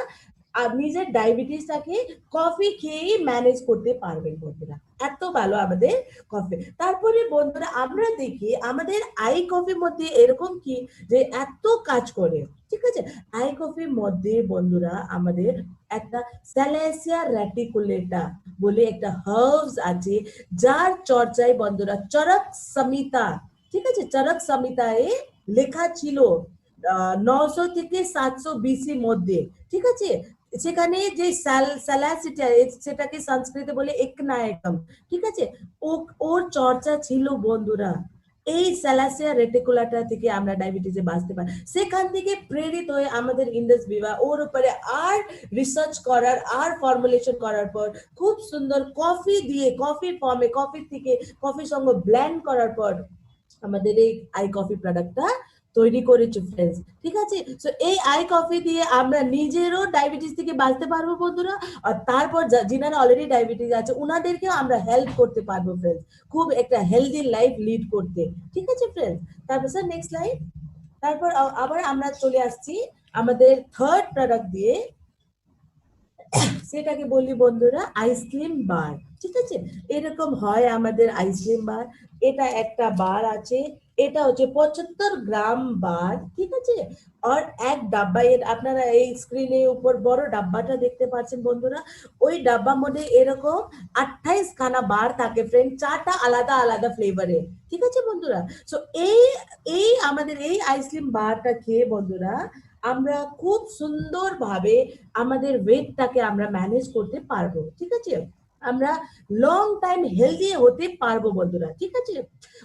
নিজের ডায়াবেটিসটাকে কফি খেয়েই ম্যানেজ করতে পারবেন বন্ধুরা, এত ভালো আমাদের কফি। তারপরে বন্ধুরা আমরা দেখি আমাদের আই কফির মধ্যে এরকম কি যে এত কাজ করে, ঠিক আছে? আই কফির মধ্যে বন্ধুরা আমাদের একটা স্যালাসিয়া রেটিকুলেটা বলে একটা হার্বস আছে, যার চর্চায় বন্ধুরা চরক সংহিতা, ঠিক আছে, চরক সংহিতায় লেখা ছিল 900 থেকে 700 বিসি মধ্যে, ঠিক আছে? সেখানে যে স্যালাসিটা, সেটাকে সংস্কৃতে বলে একনায়কম, ঠিক আছে? ওর চর্চা ছিল বন্ধুরা, এই স্যালাসিয়া রেটিকুলাটা থেকে আমরা ডায়াবেটিসে বাঁচতে পারি। সেখান থেকে প্রেরিত হয়ে আমাদের ইন্ডাস ভিভা ওর উপরে আর রিসার্চ করার আর ফর্মুলেশন করার পর খুব সুন্দর কফি দিয়ে, কফি ফর্মে, কফি থেকে কফির সঙ্গে ব্লেন্ড করার পর আমাদের এই আই কফি প্রোডাক্টটা তৈরি করেছে ফ্রেন্ডস, ঠিক আছে? সো এই আই কফি দিয়ে আমরা নিজেরও ডায়াবেটিস থেকে বাঁচতে পারবো বন্ধুরা, আর তারপর যিনারা অলরেডি ডায়াবেটিস আছে উনাদেরকেও আমরা হেল্প করতে পারবো ফ্রেন্ডস, খুব একটা হেলদি লাইফ লিড করতে, ঠিক আছে ফ্রেন্ডস? তারপর স্যার নেক্সট স্লাইড। তারপর আবার আমরা চলে আসছি আমাদের থার্ড প্রোডাক্ট দিয়ে, সেটাকে বলি বন্ধুরা আইসক্রিম বার, ঠিক আছে? এরকম হয় আমাদের আইসক্রিম বার, এটা একটা বার আছে, এটা হচ্ছে 75 গ্রাম বার, ঠিক আছে? আর এক ডাব্বা, আপনারা এই স্ক্রিনের উপর বড় ডাব্বাটা দেখতে পাচ্ছেন বন্ধুরা, ওই ডাব্বার মধ্যে এরকম 28 খানা বার থাকে ফ্রেন্ড, 4টা আলাদা আলাদা ফ্লেভারে, ঠিক আছে বন্ধুরা? সো এই আমাদের এই আইসক্রিম বারটা খেয়ে বন্ধুরা আমরা খুব সুন্দর ভাবে আমাদের ওয়েটটাকে আমরা ম্যানেজ করতে পারবো, ঠিক আছে? আমরা লং টাইম হেলদি হতে পারবো বন্ধুরা, ঠিক আছে?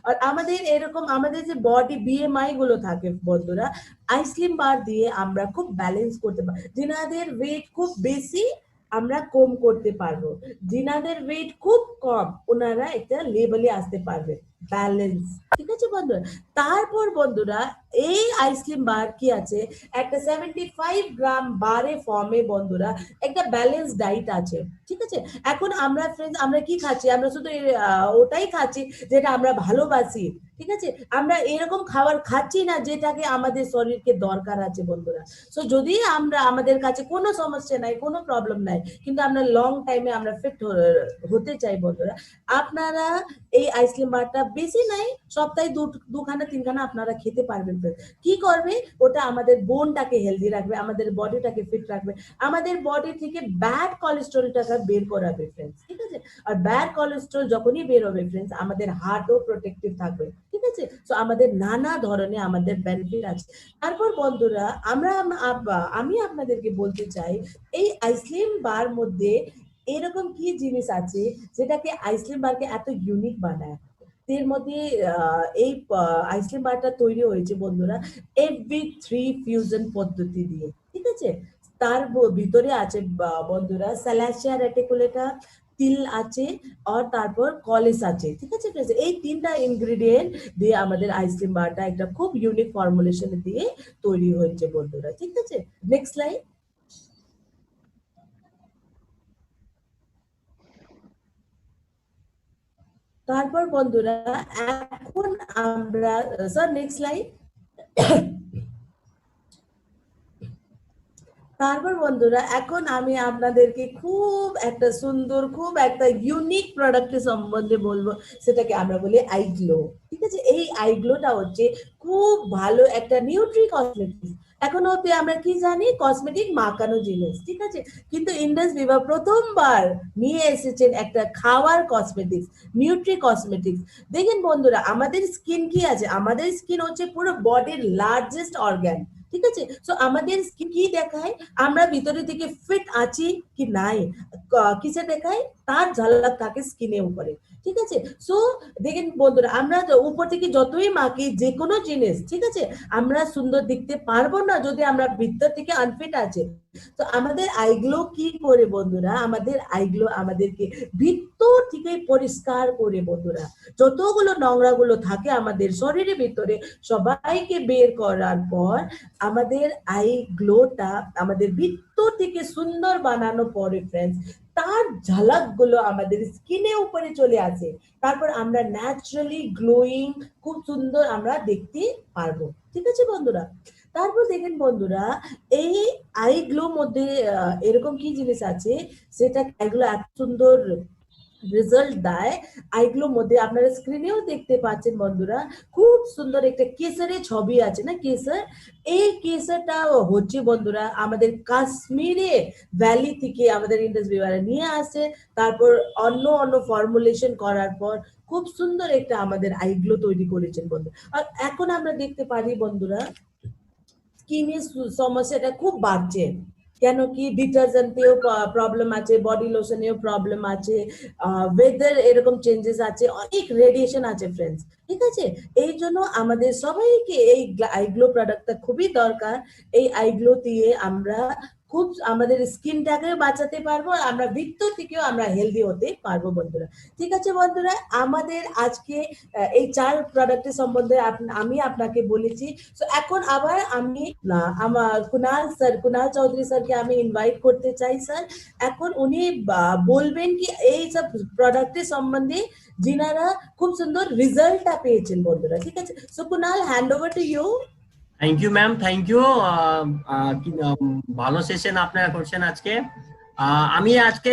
আর আমাদের এরকম আমাদের যে বডি বিএমআই গুলো থাকে বন্ধুরা, আইসক্রিম বার দিয়ে আমরা খুব ব্যালেন্স করতে পারবো। যিনাদের ওয়েট খুব বেশি আমরা কম করতে পারবো, যিনাদের ওয়েট খুব কম ওনারা একটা লেভেলে আসতে পারবে, ব্যালেন্স। ঠিক আছে বন্ধুরা, তারপর বন্ধুরা এই আইসক্রিম বার কি আছে, একটা 75 গ্রাম বারে ফর্মে বন্ধুরা একটা ব্যালেন্স ডাইট আছে। ঠিক আছে, এখন আমরা ফ্রেন্ডস আমরা কি খাচ্ছি, আমরা শুধু ওটাই খাচ্ছি যেটা আমরা ভালোবাসি। ঠিক আছে, আমরা এরকম খাবার খাচ্ছি না যেটাকে আমাদের শরীরকে দরকার আছে বন্ধুরা। সো যদি আমরা আমাদের কাছে কোনো সমস্যা নাই, কোনো প্রবলেম নাই, কিন্তু আমরা লং টাইমে আমরা ফিট হতে চাই বন্ধুরা, আপনারা এই আইসক্রিম বারটা বেশি নাই সপ্তাহে দুখানা তিনখানা আপনারা খেতে পারবেন। কি করবে ওটা, আমাদের বোনটাকে হেলদি রাখবে, আমাদের বডিটাকে ফিট রাখবে, আমাদের বডি থেকে ব্যাড কোলেস্ট্রলটাকে বের করাবে ফ্রেন্ডস। ঠিক আছে, আর ব্যাড কোলেস্ট্রল যখনই বের হবে ফ্রেন্ডস, আমাদের হার্টও প্রোটেক্টিভ থাকবে। ঠিক আছে, তো আমাদের নানা ধরনের আমাদের বেনিফিট আছে। তারপর বন্ধুরা আমি আপনাদেরকে বলতে চাই, এই আইসক্রিম বার মধ্যে এরকম কি জিনিস আছে যেটাকে আইসক্রিম বারকে এত ইউনিক বানায়। এর মধ্যে এই আইসক্রিম বারটা তৈরি হয়েছে বন্ধুরা FB3 ফিউশন পদ্ধতি দিয়ে। ঠিক আছে, তার ভিতরে আছে বন্ধুরা স্যালাসিয়া রেটিকুলেটা, তিল আছে, আর তারপর কলেস আছে। ঠিক আছে, এই তিনটা ইনগ্রেডিয়েন্ট দিয়ে আমাদের আইসক্রিম বারটা একটা খুব ইউনিক ফর্মুলেশন দিয়ে তৈরি হয়েছে বন্ধুরা। ঠিক আছে, নেক্সট স্লাইড। তারপর বন্ধুরা এখন আমরা স্যার নেক্সট স্লাইড। তারপর বন্ধুরা এখন আমি আপনাদেরকে খুব একটা সুন্দর, খুব একটা ইউনিক প্রোডাক্টের সম্বন্ধে বলবো, সেটাকে আমরা বলি আইগ্লো। ঠিক আছে, এই আইগ্লোটা হচ্ছে খুব ভালো একটা নিউট্রি কসমেটিক্স। এখন অব্দি আমরা কি জানি, কসমেটিক মাখানো জিনিস। ঠিক আছে, কিন্তু ইন্ডাস ভিভা প্রথমবার নিয়ে এসেছেন একটা খাওয়ার কসমেটিক্স, নিউট্রি কসমেটিক্স। দেখেন বন্ধুরা, আমাদের স্কিন কি আছে, আমাদের স্কিন হচ্ছে পুরো বডির লার্জেস্ট অর্গান। ঠিক আছে, সো আমাদের স্কিন কি দেখায়, আমরা ভিতরে থেকে ফিট আছি কি নাই, কিসে দেখায়, তার ঝলক থাকে স্কিনে উপরে। ঠিক আছে, সো দেখেন বন্ধুরা, আমরা উপর থেকে যতই মাখি যে কোনো জিনিস, ঠিক আছে, আমরা সুন্দর দেখতে পারবো না যদি আমরা ভিতর থেকে আনফিট আছে। তো আমাদের আইগ্লো কি করে বন্ধুরা, আমাদের আইগ্লো আমাদেরকে ভিতর থেকে পরিষ্কার করে বন্ধুরা, যতগুলো নোংরা গুলো থাকে আমাদের শরীরের ভিতরে সবাইকে বের করার পর আমাদের আই গ্লোটা আমাদের ভিতর থেকে সুন্দর বানানো পরে ফ্রেন্ডস, তার ঝলক গুলো আমাদের স্কিনে উপরে চলে আসে। তারপর আমরা ন্যাচারালি গ্লোয়িং খুব সুন্দর আমরা দেখতে পারবো। ঠিক আছে বন্ধুরা, তারপর দেখেন বন্ধুরা, এই আই গ্লো মধ্যে এরকম কি জিনিস আছে সেটা এগুলো এত সুন্দর রেজাল্ট দেয়। আইগুলোর মধ্যে আপনারা স্ক্রিনেও দেখতে পাচ্ছেন বন্ধুরা, খুব সুন্দর একটা কেসারের ছবি আছে না, কেসার। এই কেসারটা হচ্ছে বন্ধুরা আমাদের কাশ্মীরে ভ্যালি থেকে আমাদের ইন্ডাস ভিভারে নিয়ে আসে, তারপর অন্য অন্য ফর্মুলেশন করার পর খুব সুন্দর একটা আমাদের আইগ্লো তৈরি করেছেন বন্ধু। আর এখন আমরা দেখতে পারি বন্ধুরা স্কিনের সমস্যাটা খুব বাড়ছে, কেন কি ডিটারজেন্টেও প্রবলেম আছে, বডি লোশনেও প্রবলেম আছে, ওয়েদার এরকম চেঞ্জেস আছে, অনেক রেডিয়েশন আছে ফ্রেন্ডস। ঠিক আছে, এই জন্য আমাদের সবাইকে এই আইগ্লো প্রোডাক্টটা খুবই দরকার। এই আইগ্লো দিয়ে আমরা খুব আমাদের স্কিনটাকে বাঁচাতে পারবো, আমরা ভিতর থেকেও আমরা হেলদি হতে পারবো বন্ধুরা। ঠিক আছে বন্ধুরা, আমাদের আজকে এই 4 প্রোডাক্টের সম্বন্ধে আমি আপনাকে বলেছি। তো এখন আবার আমি আমার কুনাল চৌধুরী স্যারকে আমি ইনভাইট করতে চাই। স্যার এখন উনি বলবেন কি এই সব প্রোডাক্টের সম্বন্ধে যিনারা খুব সুন্দর রেজাল্টটা পেয়েছেন বন্ধুরা। ঠিক আছে, so Kunal, hand over to you. Thank you ma'am, thank you. ভালো সেশন আপনারা করছেন আজকে। আমি আজকে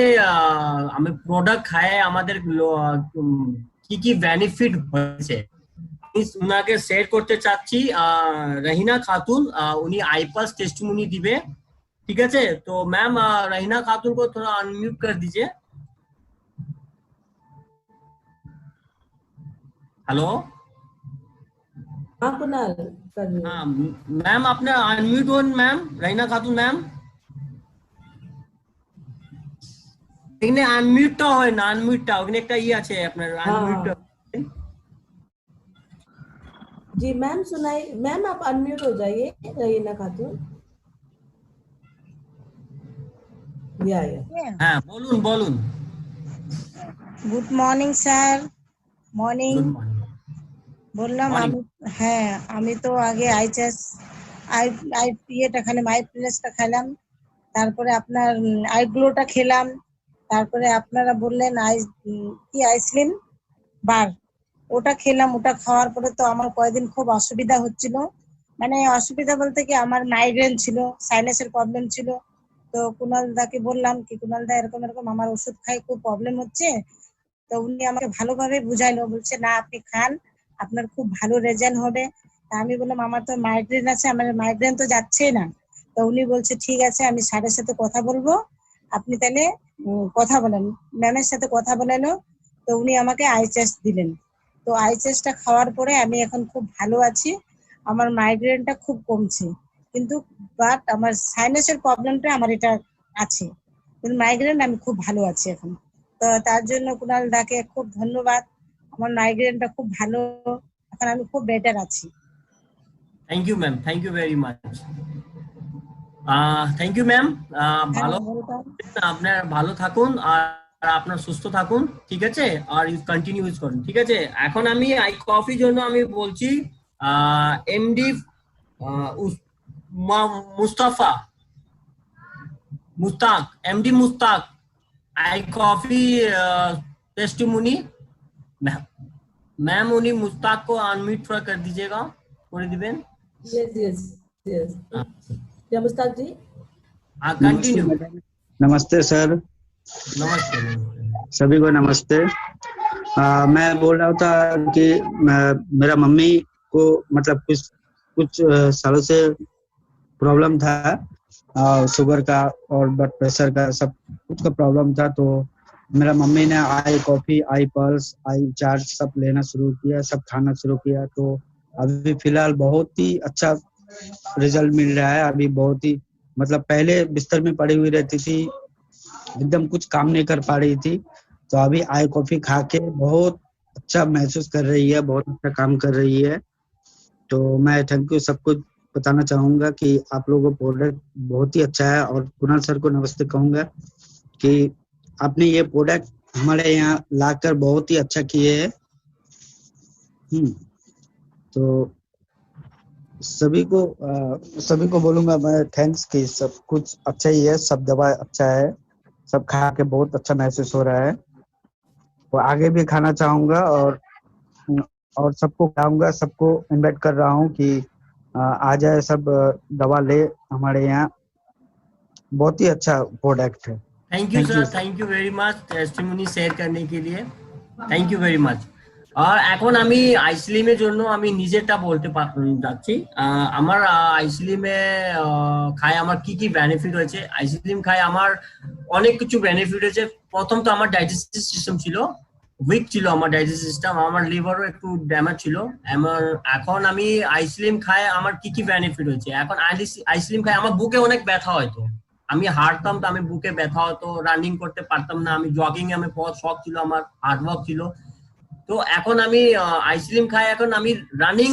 আমি প্রোডাক্ট খায় আমাদের কি কি বেনিফিট হয়েছে উনাকে শেয়ার করতে চাচ্ছি। রহিনা খাতুন উনি আইপাস টেস্টিমोनी দিবে। ठीक है, तो मैम रहीना खातून को थोड़ा अनम्यूट कर दीजिए। हेलो, हाँ कुनाल, हाँ मैम आपने अनम्यूट हो मैम, रहीना खातून मैम এখানে আনমিউটটা হয় না, আনমিউটটা ওখানে একটা ই আছে আপনার আনমিউট। जी मैम सुनाई, मैम आप अनम्यूट हो जाइए रहीना खातून। या হ্যাঁ বলুন বলুন। Good morning, sir. Morning. Good morning. বললাম মর্নিং। আমি, হ্যাঁ আমি তো আগে আইচএস আই আই ইয়েটা খেলাম, আই প্লাসটা খেলাম, তারপরে আপনার আইগ্লোটা খেলাম, তারপরে আপনারা বললেন কি আইসলিন বার, ওটা খেলাম। ওটা খাওয়ার পরে তো আমার কয়েকদিন খুব অসুবিধা হচ্ছিল, মানে অসুবিধা বলতে কি আমার মাইগ্রেন ছিল, সাইনাসের প্রবলেম ছিল। তো কুণাল দাকে বললাম কি কুণাল দা এরকম এরকম আমার ওষুধ খাই খুব প্রবলেম হচ্ছে। তো উনি আমাকে ভালোভাবে বুঝাইলো, বলছে না আপনি খান, আপনার খুব ভালো রেজাল্ট হবে। তা আমি বললাম আমার তো মাইগ্রেন আছে, আমার মাইগ্রেন তো যাচ্ছেই না। তো উনি বলছে ঠিক আছে আমি স্যারের সাথে কথা বলবো, আপনি তাহলে কথা বলেন। ম্যামের সাথে কথা বলালো, তো উনি আমাকে আইচেস দিলেন। তো আইচেসটা খাওয়ার পরে আমি এখন খুব ভালো আছি, আমার মাইগ্রেনটা খুব কমছে। কিন্তু বাট আমার সাইনাসের প্রবলেমটা আমার এটা আছে, কিন্তু মাইগ্রেন আমি খুব ভালো আছি এখন। তো তার জন্য কুণাল দাকে খুব ধন্যবাদ, আমার মাইগ্রেনটা খুব ভালো, এখন আমি খুব বেটার আছি। Thank you ma'am, thank you very much. Thank you ma'am. ভালো বলতাম আপনার ভালো থাকুন আর আপনার সুস্থ থাকুন, ঠিক আছে, আর কন্টিনিউ ইউজ করুন, ঠিক আছে। এখন আমি আই কফি জন্য আমি বলছি MD Mustafa Mustaq, MD Mustaq, iCoffee testimony. Ma'am उन्हीं मुस्ताक को अनम्यूट थोड़ा कर दीजिएगा, थोड़ी दिबेन। Yes, yes, yes. Yeah, Mustaq ji. Continue. नमस्ते सर। नमस्ते। सभी को नमस्ते। मैं बोल रहा था कि मेरा मम्मी को मतलब कुछ सालों से प्रॉब्लम था, शुगर का और ब्लड प्रेशर का, सब कुछ का प्रॉब्लम था। तो मेरा मम्मी ने iCoffee, iPulse, iCharge सब लेना शुरू किया, सब खाना शुरू किया। तो अभी फिलहाल बहुत ही अच्छा रिजल्ट मिल रहा है। अभी बहुत ही मतलब पहले बिस्तर में पड़ी हुई रहती थी, एकदम कुछ काम नहीं कर पा रही थी, तो अभी आई कॉफी खा के बहुत अच्छा महसूस कर रही है, बहुत अच्छा काम कर रही है। तो मैं थैंक यू सबको बताना चाहूंगा कि आप लोगों का प्रोडक्ट बहुत ही अच्छा है। और कुणाल सर को नमस्ते कहूंगा कि आपने ये प्रोडक्ट हमारे यहाँ लाकर बहुत ही अच्छा किए है। तो सभी को बोलूंगा मैं थैंक्स कि सब कुछ अच्छा ही है, सब दवा अच्छा है, सब खा के बहुत अच्छा महसूस हो रहा है। तो आगे भी खाना चाहूंगा और सबको खाऊंगा, सबको इनवाइट कर रहा हूँ कि आ जाए सब दवा ले हमारे यहाँ, बहुत ही अच्छा प्रोडक्ट है। Thank you sir, thank you very माच টেস্টিমনি শেয়ার करने के लिए, থ্যাংক ইউ ভেরি মাচ। আর এখন আমি আইসলিমের জন্য আমি নিজেরটা বলতে যাচ্ছি। আমার আইসলিমে খায় আমার কি কি বেনিফিট হয়েছে। আইসলিম খায় আমার অনেক কিছু বেনিফিট হয়েছে। প্রথম তো আমার ডাইজেস্টিভ সিস্টেম ছিল উইক, ছিল আমার ডাইজেস্টিভ সিস্টেম, আমার লিভারও একটু ড্যামেজ ছিল আমার। এখন আমি আইসলিম খায় আমার কি কি বেনিফিট হয়েছে। এখন আইসলিম খায় আমার বুকে অনেক ব্যথা হয়তো, আমি হাঁটতাম তো আমি বুকে ব্যথা হতো, রানিং করতে পারতাম না, আমি জগিং এ আমি বহুত শখ ছিল, আমার হার্ডওয়ার্ক ছিল। তো এখন আমি আইসক্রিম খাই, এখন আমি রানিং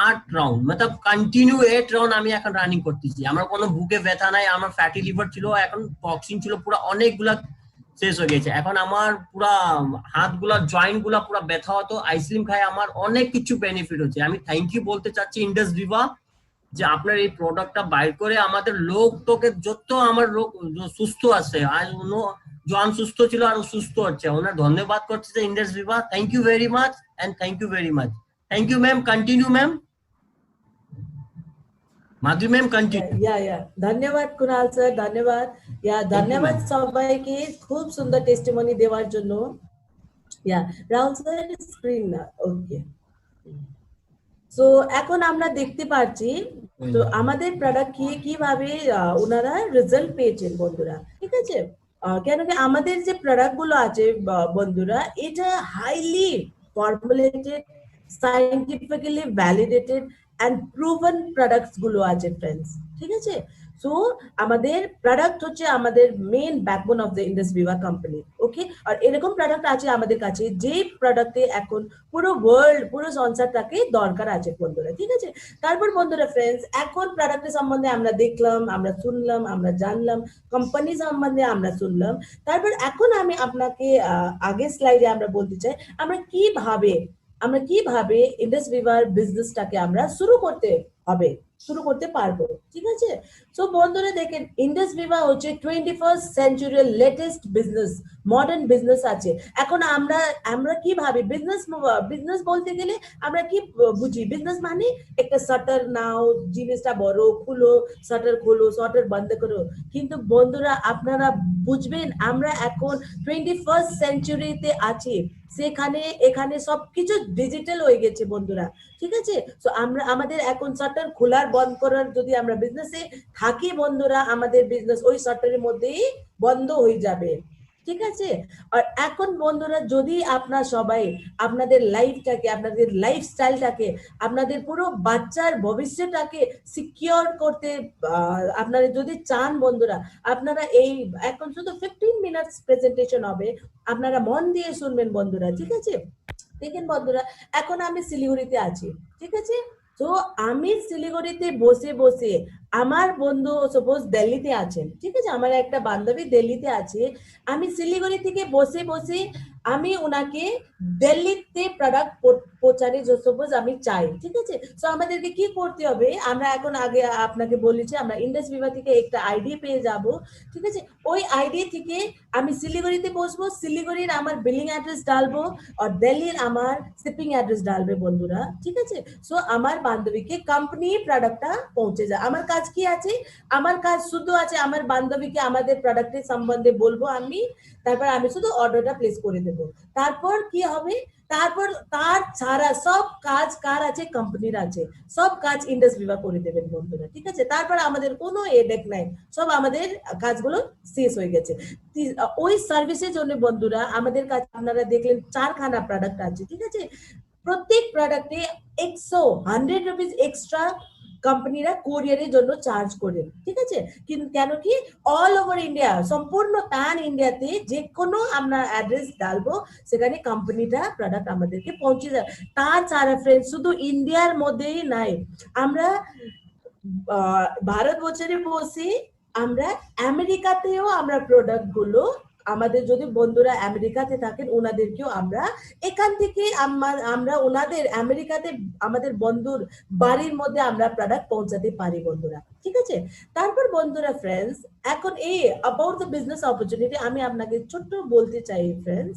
8 রাউন্ড मतलब কন্টিনিউ 8 রাউন্ড আমি এখন রানিং করতেছি। আমার কোনো বুকে ব্যথা নাই, আমার ফ্যাটি লিভার ছিল, এখন টক্সিন ছিল পুরো অনেকগুলা শেষ হয়ে গেছে। এখন আমার পুরা হাতগুলা জয়েন্ট গুলা পুরো ব্যথা হতো, আইসক্রিম খাই আমার অনেক কিছু বেনিফিট হচ্ছে। আমি থ্যাংক ইউ বলতে চাচ্ছি ইন্ডাস ভিভা যে আপনার এই প্রোডাক্টটা বাইর করে আমাদের লোক তোকে যত আমার লোক সুস্থ আছে আর जो सुস্থ ছিল আর সুস্থ হচ্ছে, ওনার ধন্যবাদ করছে যে Indus Viva. Thank you very much and thank you very much. Thank you ma'am, continue ma'am. Madhuri ma'am continue. या ধন্যবাদ কুণাল স্যার, ধন্যবাদ। ধন্যবাদ সবাইকে খুব সুন্দর টেস্টিমনি দেওয়ার জন্য। রাহুল স্যার স্ক্রিন না, ওকে। সো এখন আমরা দেখতে পাচ্ছি তো আমাদের প্রোডাক্ট খেয়ে কিভাবে ওনারা রেজাল্ট পেয়েছেন বন্ধুরা, ঠিক আছে। কেন কি আমাদের যে প্রোডাক্ট গুলো আছে বন্ধুরা, এটা highly formulated, scientifically validated and proven products গুলো আছে ফ্রেন্ডস, ঠিক আছে। সো আমাদের প্রোডাক্ট হচ্ছে আমাদের main backbone of the Indus Viva company, okay. আর এরকম প্রোডাক্ট আছে আমাদের কাছে যে প্রোডাক্টে এখন পুরো ওয়ার্ল্ড, পুরো সংসারটাকে দরকার আছে বন্ধুরা, ঠিক আছে। তারপর বন্ধুরা ফ্রেন্ডস, এখন প্রোডাক্টের সম্বন্ধে আমরা দেখলাম, আমরা শুনলাম, আমরা জানলাম, কোম্পানি সম্বন্ধে আমরা শুনলাম। তারপর এখন আমি আপনাকে আগের স্লাইডে আমরা বলতে চাই আমরা কিভাবে আমরা কিভাবে ইন্ডাস ভিভার বিজনেসটাকে আমরা শুরু করতে পারবো, ঠিক আছে? সো বন্ধুরা দেখেন, ইন্ডাস ভিভা হচ্ছে 21st সেঞ্চুরির লেটেস্ট বিজনেস, মডার্ন বিজনেস আছে। এখন আমরা কিভাবে বিজনেস বলতে গেলে আমরা কি বুঝি? বিজনেস মানে একটা শাটার নাও, জিনিসটা বড় খুলো, শাটার খোলো, শাটার বন্ধ করো। কিন্তু বন্ধুরা আপনারা বুঝবেন, আমরা এখন 21st সেঞ্চুরিতে আছি, এখানে সবকিছু ডিজিটাল হয়ে গেছে বন্ধুরা, ঠিক আছে? তো আমাদের এখন শাটার খোলার বন্ধ করার যদি আমরা বিজনেসে থাকি বন্ধুরা, আমাদের বিজনেস ওই শাটারের মধ্যেই বন্ধ হয়ে যাবে, ঠিক আছে? আর এখন বন্ধুরা যদি আপনাদের লাইফটাকে, আপনাদের লাইফস্টাইলটাকে, আপনাদের পুরো বাচ্চার ভবিষ্যৎটাকে সিকিউর করতে আপনারা যদি চান বন্ধুরা, আপনারা এখন শুধু 15 মিনিটস প্রেজেন্টেশন হবে, আপনারা মন দিয়ে শুনবেন বন্ধুরা, ঠিক আছে? দেখেন বন্ধুরা, এখন আমি শিলিগুড়িতে আছি, ঠিক আছে? তো আমি শিলিগুড়িতে বসে বসে, আমার বন্ধু সাপোজ দিল্লিতে আছেন, ঠিক আছে? আমার একটা বান্ধবী দিল্লিতে আছে, আমি শিলিগুড়ি থেকে বসে বসে আমি ওনাকে দিল্লিতে প্রোডাক্ট পৌঁছাতে সাপোজ আমি চাই, ঠিক আছে? তো আমাদেরকে কি করতে হবে? আমরা এখন আগে আপনাকে বলেছি, আমরা ইন্ডাস ভিভা থেকে একটা আইডি পেয়ে যাব, ঠিক আছে? ওই আইডি থেকে আমি শিলিগুড়িতে বসবো, শিলিগুড়ির আমার বিলিং অ্যাড্রেস ডালবো, আর দিল্লির আমার শিপিং অ্যাড্রেস ডালবে বন্ধুরা, ঠিক আছে? সো আমার বান্ধবীকে কোম্পানি প্রোডাক্টটা পৌঁছে যায়। আমার কাজ কি আছে? আমার কাজ শুধু আছে আমার বান্ধবীকে আমাদের প্রোডাক্টের সম্বন্ধে বলবো আমি, তারপর আমি শুধু অর্ডারটা প্লেস করে দেব। তারপর কি হবে? তারপর তার ছাড়া সব কাজ কার আছে? কোম্পানির আছে, সব কাজ ইন্ডাস ভিভা করে দেবেন বন্ধুরা, ঠিক আছে? তারপর আমাদের কোনো হেডেক নাই, সব আমাদের কাজগুলো শেষ হয়ে গেছে। ওই সার্ভিসের জন্য বন্ধুরা আমাদের কাছে আপনারা দেখলেন 4খানা প্রোডাক্ট আছে, ঠিক আছে? প্রত্যেক প্রোডাক্টে 100 রুপিস এক্সট্রা কোম্পানিরা কোরিয়ারের জন্য চার্জ করে, ঠিক আছে? কেন কি অল ওভার ইন্ডিয়া, সম্পূর্ণ প্যান ইন্ডিয়াতে যে কোনো আমরা অ্যাড্রেস ডালবো, সেখানে কোম্পানিটা প্রোডাক্ট আমাদেরকে পৌঁছে যায়। তাছাড়া ফ্রেন্ড, শুধু ইন্ডিয়ার মধ্যেই নাই, আমরা ভারতবর্ষে বসে আমরা আমেরিকাতেও আমরা প্রোডাক্ট গুলো, আমাদের যদি বন্ধুরা আমেরিকাতে থাকেন ওনাদেরকেও আমরা এখান থেকে আমরা ওনাদের আমেরিকাতে আমাদের বন্ধুর বাড়ির মধ্যে আমরা প্রোডাক্ট পৌঁছাতে পারি বন্ধুরা, ঠিক আছে? তারপর বন্ধুরা ফ্রেন্ডস, এখন অ্যাবাউট দ্য বিজনেস অপরচুনিটি আমি আপনাকে ছোট্ট বলতে চাই ফ্রেন্ডস।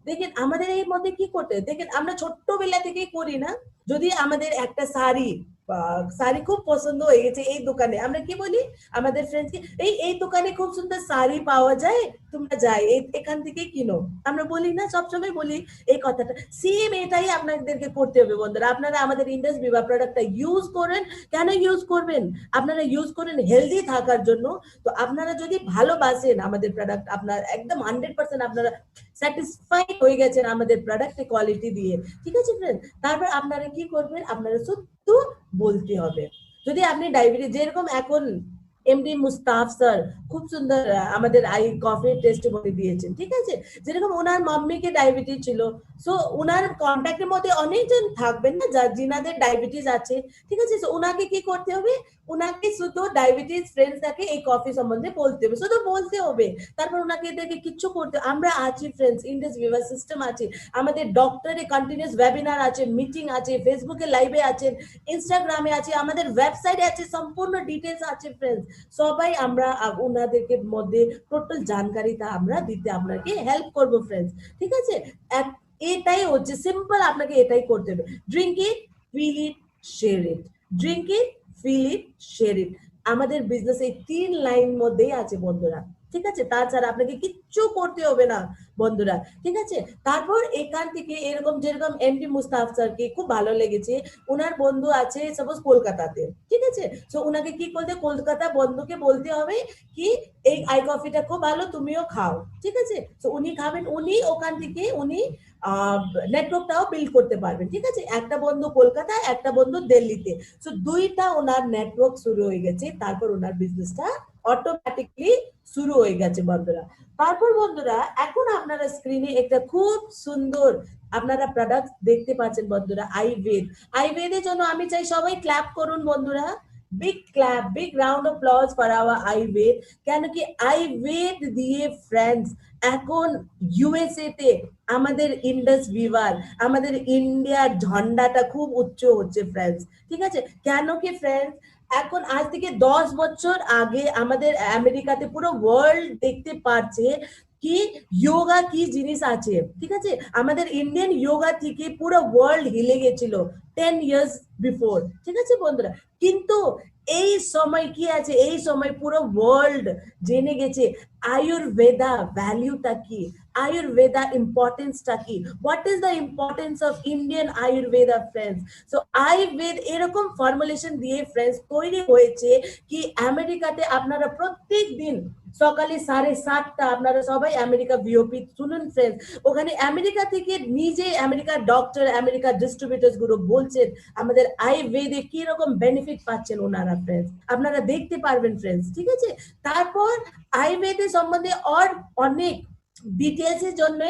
দেখেন আমাদের এই মধ্যে কি করতে, দেখেন আমরা ছোট্টবেলা থেকেই করি না, যদি আমাদের একটা শাড়ি খুব পছন্দ হয়ে গেছে এই দোকানে, আমরা কি বলি আমাদের ফ্রেন্ডসকে, এই দোকানে খুব সুন্দর শাড়ি পাওয়া যায়, তোমরা যাই এখান থেকে কিনো, আমরা বলি না? সবসময় বলি এই কথাটা। সেম এটাই আপনাদেরকে করতে হবে বন্ধুরা। আপনারা আমাদের ইন্ডাস ভিভা প্রোডাক্টটা ইউজ করেন। কেন ইউজ করবেন? আপনারা ইউজ করেন হেলদি থাকার জন্য। তো আপনারা যদি ভালোবাসেন আমাদের প্রোডাক্ট, আপনার একদম 100% আপনারা স্যাটিসফাইড হয়ে গেছেন আমাদের প্রোডাক্টের কোয়ালিটি দিয়ে, ঠিক আছে ফ্রেন্ড? তারপর আপনারা কি করবেন? আপনারা শুধু বলতে হবে। যদি আপনি ডায়াবেটিস, যেরকম এখন এমডি মুস্তাফ স্যার খুব সুন্দর আমাদের কফি টেস্টিমনি দিয়েছেন, ঠিক আছে? যেরকম ওনার মাম্মিকে ডায়াবেটিস ছিল, সো ওনার কন্ট্যাক্টের মধ্যে অনেকজন থাকবেন না যিনাদের ডায়াবেটিস আছে, ঠিক আছে? সো ওনাকে কি করতে হবে? ওনাকে শুধু ডায়াবেটিস ফ্রেন্ডসটাকে এই কফি সম্বন্ধে বলতে হবে, শুধু বলতে হবে। তারপর ওনাকে এদেরকে কিচ্ছু করতে, আমরা আছি ফ্রেন্ডস, ইন্ডাস ভিভা সিস্টেম আছে, আমাদের ডক্টরের কন্টিনিউয়াস ওয়েবিনার আছে, মিটিং আছে, ফেসবুকে লাইভে আছেন, ইনস্টাগ্রামে আছে, আমাদের ওয়েবসাইটে আছে, সম্পূর্ণ ডিটেলস আছে ফ্রেন্ডস। সবাই আমরা ওনাদেরকে মধ্যে টোটাল জানকারিটা আমরা দিতে আপনাকে হেল্প করবো ফ্রেন্ডস, ঠিক আছে? এটাই হচ্ছে সিম্পল, আপনাকে এটাই করতে হবে। Drink it, feel it, share it. Drink it, feel it, share it. আমাদের বিজনেস এই 3 লাইন মধ্যেই আছে বন্ধুরা, ঠিক আছে? তাছাড়া আপনাকে কিচ্ছু করতে হবে না বন্ধুরা, ঠিক আছে? তারপর এখান থেকে এরকম, যেরকম এমডি মুস্তাফ স্যারকে খুব ভালো লেগেছে, ওনার বন্ধু আছে সাপোজ কলকাতাতে, ঠিক আছে? তো ওনাকে কি করতে, কলকাতা বন্ধুকে বলতে হবে কি এই আই কফিটা খুব ভালো, তুমিও খাও, ঠিক আছে? তো উনি খাবেন, উনি ওখান থেকে উনি নেটওয়ার্কটাও বিল্ড করতে পারবেন, ঠিক আছে? একটা বন্ধু কলকাতায়, একটা বন্ধু দিল্লিতে, তো দুইটা ওনার নেটওয়ার্ক শুরু হয়ে গেছে। তারপর ওনার বিজনেসটা অটোমেটিকলি শুরু হয়ে গেছে বন্ধুরা। তারপর বন্ধুরা এখন আপনারা স্ক্রিনে একটা খুব সুন্দর আপনারা প্রোডাক্ট দেখতে পাচ্ছেন বন্ধুরা, আইভেদের জন্য আমি চাই সবাই ক্ল্যাপ করুন বন্ধুরা, big clap, big round of applause for our আইভেদ। কেন কি আইভেদ দিয়ে ফ্রেন্ডস এখন ইউএসএ তে আমাদের ইন্ডাস ভিভার, আমাদের ইন্ডিয়ার ঝন্ডাটা খুব উচ্চ হচ্ছে ফ্রেন্ডস, ঠিক আছে? কেন কি ফ্রেন্ডস, এখন আজ থেকে 10 বছর আগে আমাদের আমেরিকাতে পুরো ওয়ার্ল্ড দেখতে পাচ্ছে কি যোগা কি জিনিস আছে, ঠিক আছে? আমাদের ইন্ডিয়ান যোগা থেকে পুরো ওয়ার্ল্ড হিলে গেছিল 10 ইয়ার্স বিফোর, ঠিক আছে বন্ধুরা? কিন্তু এই সময় কি আছে, এই সময় পুরো ওয়ার্ল্ড জেনে গেছে আয়ুর্বেদা ভ্যালুটা কি, আয়ুর্বেদা ইম্পর্টেন্সটা কি, what is the importance of Indian Ayurveda friends. So Ayurveda এরকম ফর্মুলেশন দিয়ে ফ্রেন্ডস তৈরি হয়েছে কি আমেরিকাতে আপনারা প্রত্যেক দিন সকালে 7:30 আপনারা সবাই আমেরিকা ভিওপি শুনুন ফ্রেন্ডস, ওখানে আমেরিকা থেকে নিজে আমেরিকার ডক্টর, আমেরিকার ডিস্ট্রিবিউটার্স গুলো বলছেন আমাদের আয়ুর্বেদে কি রকম বেনিফিট পাচ্ছেন ওনারা ফ্রেন্ডস, আপনারা দেখতে পারবেন ফ্রেন্ডস, ঠিক আছে? তারপর আয়ুর্বেদের সম্বন্ধে অনেক ডিটেলস এর জন্য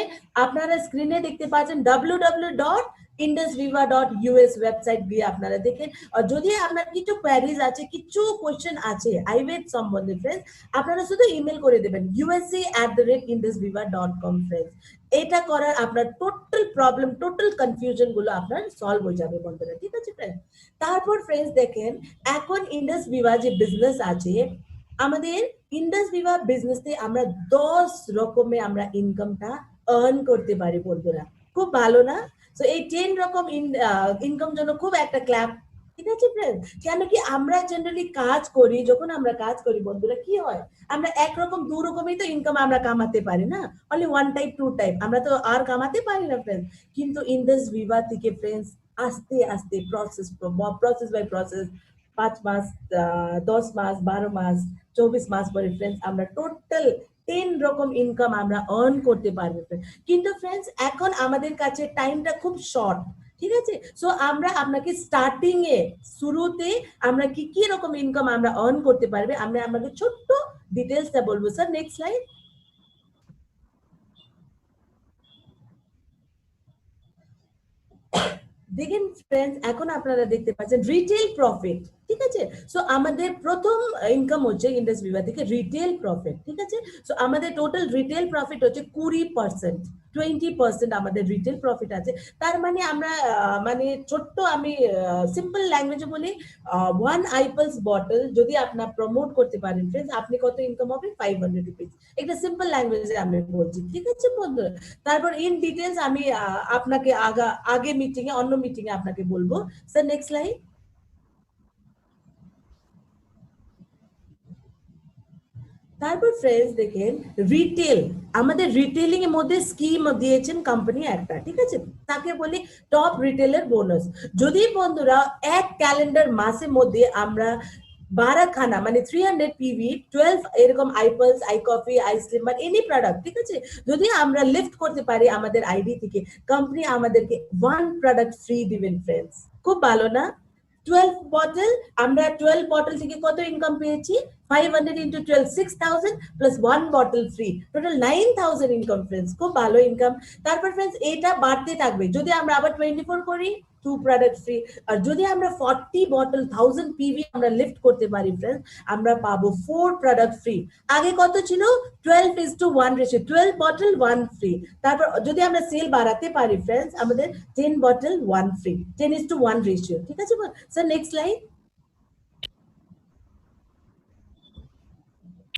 আপনারা স্ক্রিনে দেখতে পাচ্ছেন www.indusviva.us ওয়েবসাইট গিয়ে আপনারা দেখেন। আর যদি আপনার কিছু কোয়েরিজ আছে, কিছু কোশ্চেন আছে আয়ুর্বেদ সম্বন্ধে ফ্রেন্ডস, আপনারা শুধু ইমেল করে দেবেন usa@indusviva.com ফ্রেন্ডস। এটা করার আপনার টোটাল প্রবলেম, টোটাল কনফিউশন গুলো আপনার সলভ হয়ে যাবে বন্ধুরা, ঠিক আছে ফ্রেন্ডস? তারপর ফ্রেন্ডস দেখেন এখন ইন্ডাস ভিভা যে বিজনেস আছে, আমাদের ইন্ডাস ভিভা বিজনেসে আমরা 10 রকমে আমরা ইনকামটা আর্ন করতে পারি বন্ধুরা, খুব ভালো না? তো এই 10 রকম ইনকাম জন্য খুব একটা ক্ল্যাপ, ঠিক আছে ফ্রেন্ড? কেন কি আমরা জেনারেলি কাজ করি, যখন আমরা কাজ করি বন্ধুরা কি হয়, আমরা একরকম 2 রকমই তো ইনকাম আমরা কামাতে পারি না, অনলি 1 টাইপ 2 টাইপ আমরা তো আর কামাতে পারি না ফ্রেন্ড। কিন্তু ইন্ডাস ভিভা থেকে ফ্রেন্ডস আস্তে আস্তে প্রসেস বাই প্রসেস 5 মাস 10 মাস 12 মাস 24 মাস পরে ফ্রেন্ডস আমরা টোটাল 10 রকম ইনকাম আমরা আর্ন করতে পারবো। কিন্তু ফ্রেন্ডস এখন আমাদের কাছে টাইমটা খুব শর্ট, ঠিক আছে? সো আমরা আপনাকে স্টার্টিং এ শুরুতে আমরা কি কি রকম ইনকাম আমরা আর্ন করতে পারবে আমরা আমাদের ছোট্ট ডিটেলসটা বলবো। Sir next slide. দেখেন ফ্রেন্ডস এখন আপনারা দেখতে পাচ্ছেন রিটেল প্রফিট, ঠিক আছে? সো আমাদের প্রথম ইনকাম হচ্ছে ইন্ডাস ভিভা থেকে রিটেল প্রফিট, ঠিক আছে? সো আমাদের টোটাল রিটেল প্রফিট হচ্ছে 20%, 20% আমাদের রিটেল প্রফিট আছে। তার মানে আমরা মানে ছোট্ট আমি সিম্পল ল্যাঙ্গুয়েজে বলি 1 আইপলস বটল যদি আপনার প্রমোট করতে পারেন ফ্রেন্ডস, আপনি কত ইনকাম হবে 500 রুপিস। একটা সিম্পল ল্যাঙ্গুয়েজে আমি বলছি, ঠিক আছে বন্ধুরা? তারপর ইন ডিটেলস আমি আপনাকে আগে মিটিং এ অন্য মিটিং এ আপনাকে বলবো। Sir next slide. তারপর ফ্রেন্ডস দেখেন রিটেল, আমাদের রিটেলিং এর মধ্যে স্কিম দিয়েছেন কোম্পানি একটা, ঠিক আছে? তাকে বলি টপ রিটেলার বোনাস। যদি বন্ধুরা এক ক্যালেন্ডার মাসের মধ্যে আমরা 12 খানা মানে 300 পিভি 12 এরকম iPulse, iCoffee, iSlimmer any product, ঠিক আছে? যদি আমরা লিফট করতে পারি আমাদের আইডি থেকে, কোম্পানি আমাদেরকে 1 প্রোডাক্ট ফ্রি দিবেন ফ্রেন্ডস, খুব ভালো না? 12 বটল, আমরা 12 বটল থেকে কত ইনকাম পেয়েছি 500 into 12 6000 plus 1 bottle free, total 9000 income friends, খুব ভালো ইনকাম। তারপর ফ্রেন্ডস এটা বাড়তে থাকবে, যদি আমরা আবার 24 করি 2 প্রোডাক্ট ফ্রি, আর যদি আমরা 40 বটল 1000 পিভি আমরা লিফট করতে পারি ফ্রেন্ডস, আমরা পাবো 4 প্রোডাক্ট ফ্রি। আগে কত ছিল 12:1 রেশিও, 12 বটল 1 ফ্রি। তারপর যদি আমরা সেল বাড়াতে পারি ফ্রেন্ডস, আমাদের 10 বটল 1 ফ্রি, 10:1 রেশিও, ঠিক আছে? Sir next slide.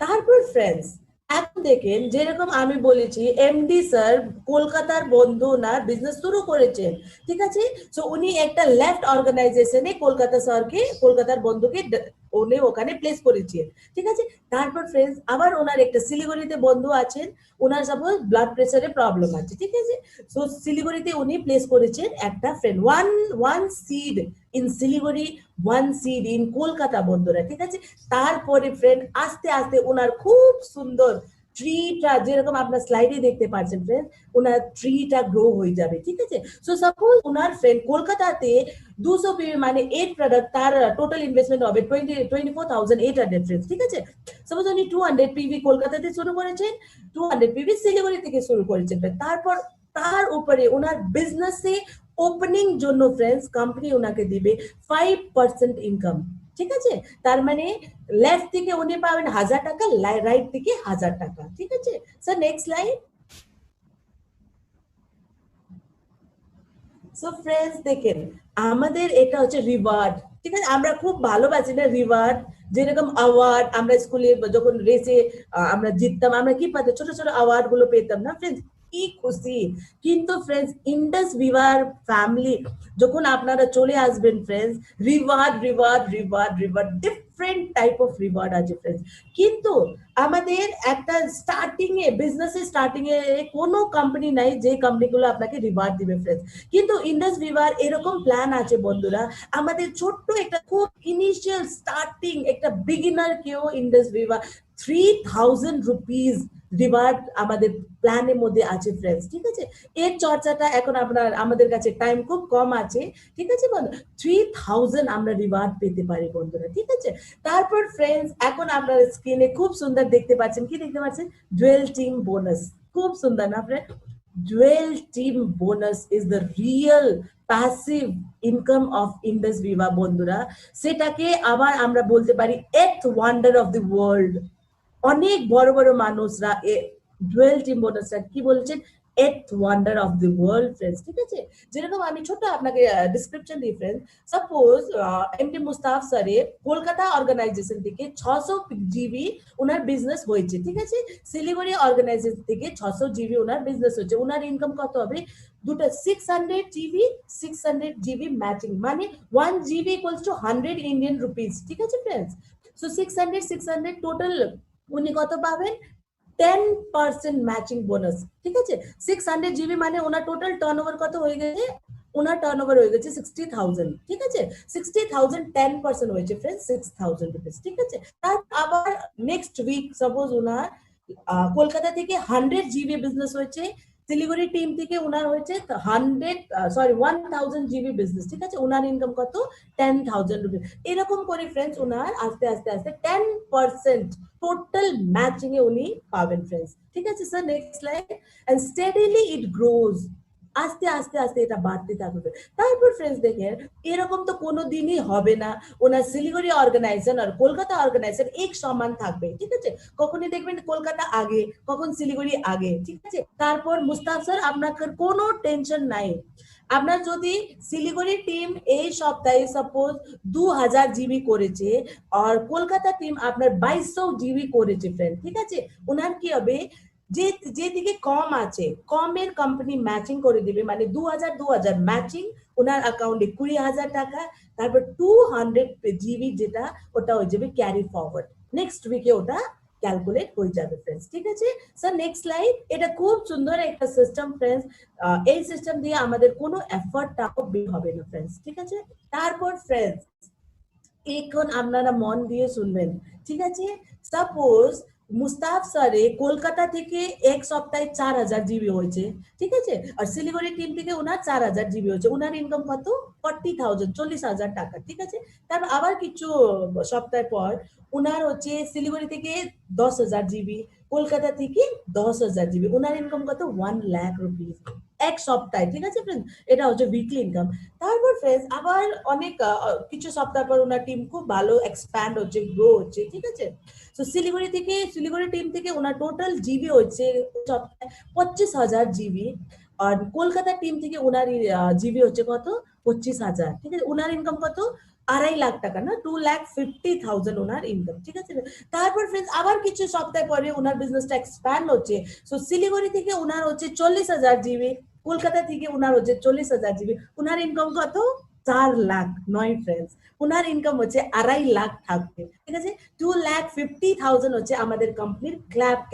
তারপর ফ্রেন্ডস এখন দেখেন যেরকম আমি বলেছি এমডি স্যার কলকাতার বন্ধু না বিজনেস শুরু করেছেন, ঠিক আছে? সো উনি একটা লেফট অর্গানাইজেশনে কলকাতা স্যারকে, কলকাতার বন্ধুকে উনি ওখানে প্লেস করেছেন, ঠিক আছে? তারপর ফ্রেন্ডস আবার ওনার একটা শিলিগুড়িতে বন্ধু আছেন, ওনার সাপোজ ব্লাড প্রেসারের প্রবলেম আছে, ঠিক আছে? সো শিলিগুড়িতে উনি প্লেস করেছেন একটা friend, one seed in Siliguri, 1 seed in Kolkata বন্ধুরা, ঠিক আছে? তারপরে ফ্রেন্ড আস্তে আস্তে ওনার খুব সুন্দর ট্রিটা যেরকম আপনার স্লাইডে দেখতে পাচ্ছেন ফ্রেন্ড, ওনার ট্রিটা গ্রো হয়ে যাবে, ঠিক আছে? সো সাপোজ ওনার ফ্রেন্ড কলকাতাতে 200 পিভি মানে 8 প্রোডাক্ট, তার টোটাল ইনভেস্টমেন্ট হবে 24,800 ফ্রেন্ডস, ঠিক আছে? সাপোজ উনি 200 পিভি কলকাতাতে শুরু করেছেন, 200 পিভি শিলিগুড়ি থেকে শুরু করেছেন, তারপর তার উপরে ওনার বিজনেসে ওপেনিং জন্য ফ্রেন্ডস কোম্পানি ওনাকে দিবে 5% ইনকাম, ঠিক আছে, তার মানে লেফট থেকে উনি পাবেন 1000 টাকা, রাইট থেকে 1000 টাকা। ঠিক আছে sir, next line. So friends দেখেন, আমাদের এটা হচ্ছে রিওয়ার্ড। ঠিক আছে, আমরা খুব ভালোবাসি না রিওয়ার্ড, যেরকম অ্যাওয়ার্ড আমরা স্কুলে যখন রেসে আমরা জিততাম, আমরা কি পেতাম, ছোট ছোট অ্যাওয়ার্ড গুলো পেতাম না ফ্রেন্ডস, কি খুশি। কিন্তু ফ্রেন্ডস ইন্ডাস ভিভার ফ্যামিলি যখন আপনারা চলে আসবেন friends, reward reward reward reward different type of reward আছে ফ্রেন্ডস। কিন্তু আমাদের একটা স্টার্টিং এ, বিজনেসের স্টার্টিং এ কোনো কোম্পানি নাই যে কোম্পানিগুলো আপনাকে রিওয়ার্ড দিবে ফ্রেন্ডস। কিন্তু ইন্ডাস ভিভার এরকম প্ল্যান আছে বন্ধুরা, আমাদের ছোট্ট একটা খুব ইনিশিয়াল স্টার্টিং একটা বিগিনার কেও ইন্ডাস ভিভার 3000 রুপিস রিওয়ার্ড আমাদের প্ল্যানের মধ্যে আছে ফ্রেন্ডস। ঠিক আছে, এর চর্চাটা এখন আপনার আমাদের কাছে টাইম খুব কম আছে। ঠিক আছে বন্ধু, 3000 আমরা রিওয়ার্ড পেতে পারি বন্ধুরা। ঠিক আছে, তারপর ফ্রেন্ডস এখন আপনার স্ক্রিনে খুব সুন্দর দেখতে পাচ্ছেন, কি দেখতে পাচ্ছেন, জুয়েল টিম বোনাস। খুব সুন্দর না friend? Jewel team bonus is the real passive income of Indus Viva বন্ধুরা। সেটাকে আবার আমরা বলতে পারি eighth wonder of the world. অনেক বড় বড় মানুষরা জুয়েল টিম বোনাসটা কি বলছেন, eighth wonder of the world friends. ঠিক আছে, যেরকম আমি ছোট আপনাকে ডিসক্রিপশন দিই ফ্রেন্ডস। সাপোজ এমডি মুস্তাফ স্যারে কলকাতা অর্গানাইজেশন থেকে 600 জিবি ওনার বিজনেস হয়েছে। ঠিক আছে, শিলিগুড়ি অর্গানাইজেশন থেকে 600 জিবি ওনার বিজনেস হচ্ছে। ওনার ইনকাম কত হবে, দুটো 600 জিবি 600 জিবি ম্যাচিং, মানে 1 GB equals to 100 Indian rupees. ঠিক আছে ফ্রেন্ডস, সো 600 টোটাল উনি কত পাবেন, 10% ম্যাচিং বোনাস। ঠিক আছে, 600 জিবি মানে ওনার টোটাল টার্নওভার কত হয়ে গেছে, ওনার টার্নওভার হয়ে গেছে 60,000। ঠিক আছে, 60,000 10% হয়েছে ফ্রেন্ডস 6000 রুপিস। ঠিক আছে, তার আবার নেক্সট উইক সাপোজ ওনার কলকাতা থেকে 100 জিবি বিজনেস হয়েছে, শিলিগুড়ি টিম থেকে ওনার হয়েছে 1000 জিবি বিজনেস। ঠিক আছে, ওনার ইনকাম কত, 10,000 রুপিস। এরকম করে ফ্রেন্ডস ওনার আস্তে আস্তে আস্তে 10% টোটাল ম্যাচিং এ উনি পাবেন ফ্রেন্ডস। ঠিক আছে sir, next slide. And steadily it grows, আস্তে আস্তে আস্তে এটা বাড়তে থাকবে। তারপর ফ্রেন্ডস দেখেন, এরকম তো কোনো দিনই হবে না ওনার শিলিগুড়ি অর্গানাইজেশন আর কলকাতা অর্গানাইজেশন এক সমান থাকবে। ঠিক আছে, কখনই দেখবেন কলকাতা আগে, কখন শিলিগুড়ি আগে। ঠিক আছে, তারপর মুস্তাফ স্যার আপনার কোনো টেনশন নাই, আপনার যদি শিলিগুড়ি টিম এই সপ্তাহে সাপোজ 2000 জিবি করেছে আর কলকাতা টিম আপনার 2200 জিবি করেছে ফ্রেন্ড। ঠিক আছে, ওনার কি হবে, যে যেদিকে কম আছে কমের কোম্পানি ম্যাচিং করে দিবে, মানে 2000 ম্যাচিং ওনার অ্যাকাউন্টে 20,000 টাকা, তারপর 200 জিবি যেটা ওটা হয়ে যাবে ক্যারি ফরওয়ার্ড, নেক্সট উইকে ওটা ক্যালকুলেট হয়ে যাবে ফ্রেন্ডস। ঠিক আছে স্যার, নেক্সট স্লাইড। এটা খুব সুন্দর একটা সিস্টেম ফ্রেন্ডস, এই সিস্টেম দিয়ে আমাদের কোনো এফর্টটাও বের হবে না ফ্রেন্ডস। ঠিক আছে, তারপর ফ্রেন্ডস এখন আপনারা মন দিয়ে শুনবেন। ঠিক আছে, সাপোজ মুস্তাফ স্যারে কলকাতা থেকে এক সপ্তাহে 4000 জিবি হয়েছে। ঠিক আছে, আর শিলিগুড়ি টিম থেকে ওনার 4000 জিবি হয়েছে, ওনার ইনকাম কত, 40,000 40,000 টাকা। ঠিক আছে, তারপর আবার কিছু সপ্তাহ পর ওনার হচ্ছে শিলিগুড়ি থেকে 10,000 জিবি, কলকাতা থেকে 10,000 জিবি, ওনার ইনকাম কত, 1 লাখ রুপিস এক সপ্তাহে। ঠিক আছে ফ্রেন্ডস, এটা হচ্ছে উইকলি ইনকাম। তারপর ফ্রেন্ডস আবার অনেক কিছু সপ্তাহ পর ওনার টিম খুব ভালো এক্সপ্যান্ড হচ্ছে, গ্রো হচ্ছে। ঠিক আছে, তো শিলিগুড়ি টিম থেকে ওনার টোটাল জিবি হচ্ছে সপ্তাহে 25,000 জিবি, আর কলকাতা টিম থেকে ওনার জিবি হচ্ছে কত, 25,000। ঠিক আছে, ওনার ইনকাম কত, 2.5 লাখ টাকা না, 2,50,000 ওনার ইনকাম। ঠিক আছে, তারপর ফ্রেন্ডস আবার কিছু সপ্তাহ পরে ওনার বিজনেসটা এক্সপ্যান্ড হচ্ছে, সো শিলিগুড়ি থেকে ওনার হচ্ছে 40,000 জিবি, কলকাতা থেকে ওনার হচ্ছে 40,000 জিবি, ওনার ইনকাম কত, 4 লাখ নয় ফ্রেন্ডস, ওনার ইনকাম হচ্ছে 2.5 লাখ থাকবে। ঠিক আছে, 2,50,000 হচ্ছে আমাদের কোম্পানির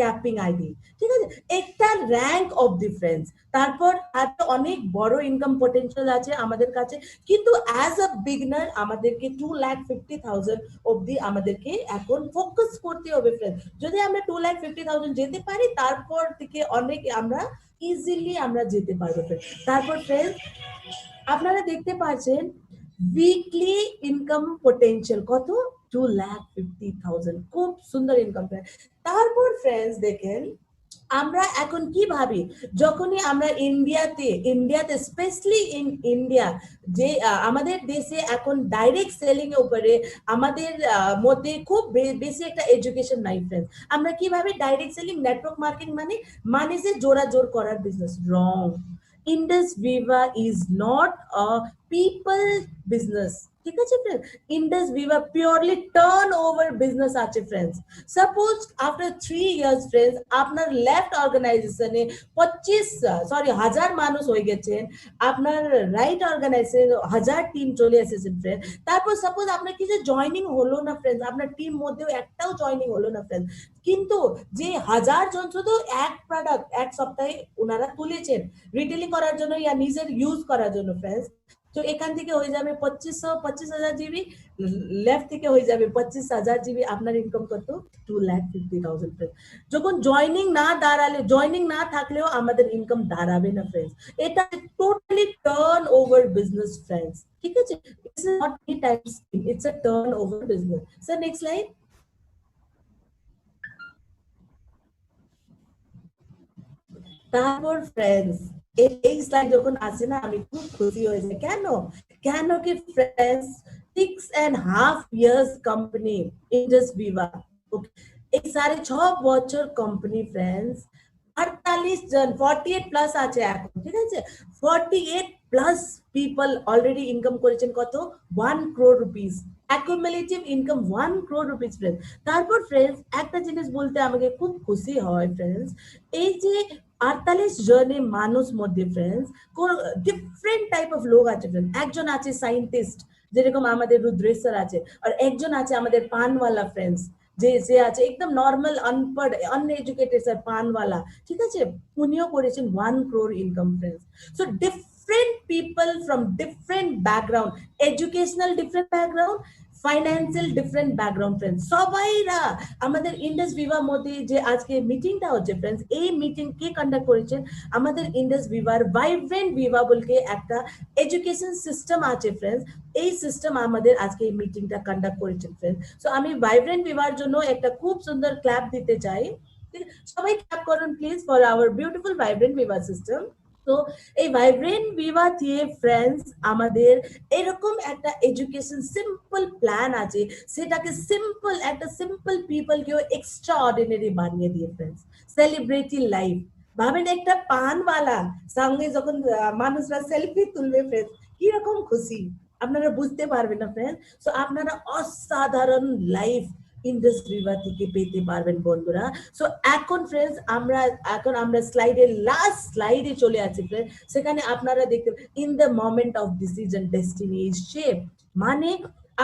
ক্যাপিং আইডি। ঠিক আছে, একটা র্যাঙ্ক অফ ডিফারেন্স। তারপর আর অনেক বড় ইনকাম পটেনশিয়াল আছে আমাদের কাছে, কিন্তু অ্যাজ আ বিগনার আমাদেরকে 2,50,000 অবধি আমাদেরকে এখন ফোকাস করতে হবে ফ্রেন্ডস। যদি আমরা 2,50,000 যেতে পারি, তারপর থেকে অনেক আমরা ইজিলি আমরা যেতে পারবো ফ্রেন্ড। তারপর ফ্রেন্ড আপনারা দেখতে পাচ্ছেন উইকলি ইনকাম পটেনশিয়াল কত, 2,50,000, খুব সুন্দর ইনকাম। তারপর ফ্রেন্ডস দেখেন আমরা এখন কি ভাবি, যখনই আমরা ইন্ডিয়াতে স্পেশালি ইন ইন্ডিয়া, যে আমাদের দেশে এখন ডাইরেক্ট সেলিং এর উপরে আমাদের মধ্যে খুব বেশি একটা এডুকেশন নাই ফ্রেন্ডস। আমরা কি ভাবি ডাইরেক্ট সেলিং নেটওয়ার্ক মার্কেটিং মানে যে জোর করার business. Wrong. Indus Viva is not a people business, ঠিক আছে friends. Indus Viva purely turnover business আছে friends. Suppose after 3 years friends আপনার লেফট অর্গানাইজেশনে 1000 মানুষ হয়ে গেছেন, আপনার রাইট অর্গানাইজেশনে 1000 টিম চলে এসেছেন ফ্রেন্ড। তারপর সাপোজ আপনার কিছু জয়নিং হলো না ফ্রেন্ডস, আপনার টিম মধ্যেও একটাও জয়নিং হলো না ফ্রেন্ডস, কিন্তু যে 1000 জন শুধু এক প্রোডাক্ট এক সপ্তাহে ওনারা তুলেছেন রিটেলিং করার জন্য ইয়া নিজের ইউজ করার জন্য ফ্রেন্ডস, তো এখান থেকে হয়ে যাবে 25,000 জিবি, লেফট থেকে হয়ে যাবে 25,000 জিবি, আপনার ইনকাম কত 2,50,000 ফ্রেন্ডস। যখন জয়নিং না থাকলেও আমাদের ইনকাম দাঁড়াবে না ফ্রেন্ডস। এটা totally turn over business friends, ঠিক আছে। It's not any type scheme, it's a turn over business. Sir next slide. তারপর ফ্রেন্ডস এই স্লাইড যখন আসে না আমি খুব খুশি হয়ে যাই। কেন কি friends 6.5 years company Indus Viva, এই 6.5 বছর কোম্পানি ফ্রেন্ডস 48 জন 48 প্লাস আছে এখন, ঠিক আছে। 48 প্লাস পিপল অলরেডি ইনকাম করেছেন কত 1 crore rupees, accumulative income 1 crore rupees friends. তারপর ফ্রেন্ডস একটা জিনিস বলতে আমাকে খুব খুশি হয় ফ্রেন্ডস, এই যে 48 জনের মানুষ মধ্যে ফ্রেন্ডস ডিফারেন্ট টাইপ অফ লোক আছে ফ্রেন্ডস। একজন আছে সায়েন্টিস্ট যেরকম আমাদের রুদ্রেশ স্যার আছে, আর একজন আছে আমাদের পানওয়ালা ফ্রেন্ডস যে আছে একদম নর্মাল আনপঢ় আনএডুকেটেড স্যার পানওয়ালা, ঠিক আছে। উনিও করেছেন 1 crore ইনকাম friends. So different people from different background, educational different background, financial different background friends, সবাইরা আমাদের ইন্ডাস ভিভার মধ্যে যে আজকে মিটিংটা হচ্ছে ফ্রেন্ডস, এই মিটিং কে কন্ডাক্ট করেছেন আমাদের ইন্ডাস ভিভার ভাইব্রেন্ট ভিভা বলকে একটা এডুকেশন সিস্টেম আছে ফ্রেন্ডস, এই সিস্টেম আমাদের আজকে এই মিটিংটা কন্ডাক্ট করেছেন ফ্রেন্ডস। সো আমি ভাইব্রেন্ট ভিভার জন্য একটা খুব সুন্দর ক্ল্যাপ দিতে চাই, সবাই ক্ল্যাপ করুন please for our beautiful vibrant Viva system. তো এই ভাইব্রেন্ট ভিভা দিয়ে ফ্রেন্ডস আমাদের এরকম একটা এডুকেশন সিম্পল প্ল্যান আছে, সেটাকে সিম্পল পিপলকেও এক্সট্রা অর্ডিনারি বানিয়ে দিয়ে ফ্রেন্ডস। সেলিব্রিটি লাইফ ভাবেন, একটা পানওয়ালা সঙ্গে যখন মানুষরা সেলফি তুলবে ফ্রেন্ডস কিরকম খুশি আপনারা বুঝতে পারবেন না ফ্রেন্ডস। সো আপনারা অসাধারণ লাইফ ইন্ডাস ভিভা থেকে পেতে পারবেন বন্ধুরা। সো এখন ফ্রেন্ডস আমরা স্লাইডের লাস্ট স্লাইডে চলে আছি ফ্রেন্ডস, সেখানে আপনারা দেখতে in the moment of decision destiny is shaped, মানে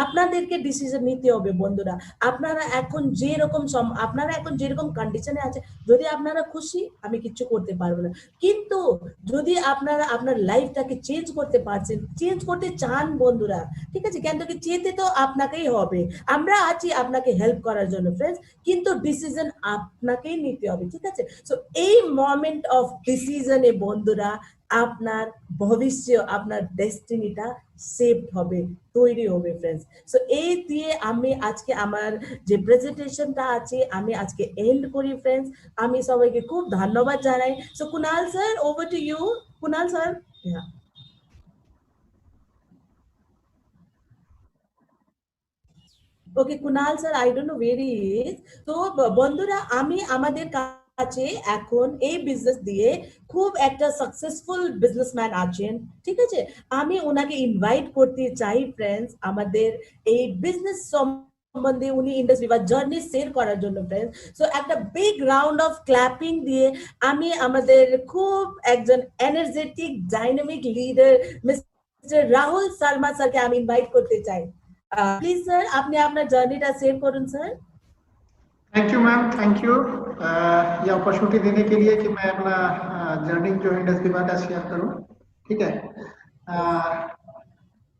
আপনাদেরকে ডিসিশন নিতে হবে বন্ধুরা। আপনারা এখন যেরকম কন্ডিশনে আছে, যদি আপনারা খুশি আমি কিছু করতে পারবো না, কিন্তু যদি আপনারা আপনার লাইফটাকে চেঞ্জ করতে পারছেন, চেঞ্জ করতে চান বন্ধুরা, ঠিক আছে, কেন কি চেতে তো আপনাকেই হবে, আমরা আছি আপনাকে হেল্প করার জন্য ফ্রেন্ডস, কিন্তু ডিসিশন আপনাকেই নিতে হবে, ঠিক আছে। সো এই মোমেন্ট অফ ডিসিশনে বন্ধুরা আপনার ভবিষ্য, আপনার ডেস্টিনিটা সেভ হবে, তৈরি হবে ফ্রেন্ডস। সো এই দিয়ে আমি আজকে আমার যে প্রেজেন্টেশনটা আছে আমি আজকে এন্ড করি ফ্রেন্ডস। আমি সবাইকে খুব ধন্যবাদ জানাই। So Kunal sir, over to you. Kunal sir. Okay Kunal sir, I don't know where he is. তো বন্ধুরা আমি আমাদের কাছে এখন এই বিজনেস দিয়ে খুব একটা সাকসেসফুল বিজনেসম্যান আছেন, ঠিক আছে। আমি ওনাকে ইনভাইট করতে চাই ফ্রেন্ডস আমাদের এই বিজনেস সম্বন্ধে উনি ইন্ডাস ভিভা জার্নি শেয়ার করার জন্য ফ্রেন্ডস। সো একটা বিগ রাউন্ড অফ ক্ল্যাপিং দিয়ে আমি আমাদের খুব একজন energetic dynamic leader mister Rahul Sharma স্যারকে আমি ইনভাইট করতে চাই। प्लीज सर आपने अपना जर्नीটা शेयर করুন sir. Thank you ma'am, thank you ये अपॉर्चुनिटी देने के लिए कि मैं अपना जर्नी जो है इंडस विभा का शेयर करूं, ठीक है।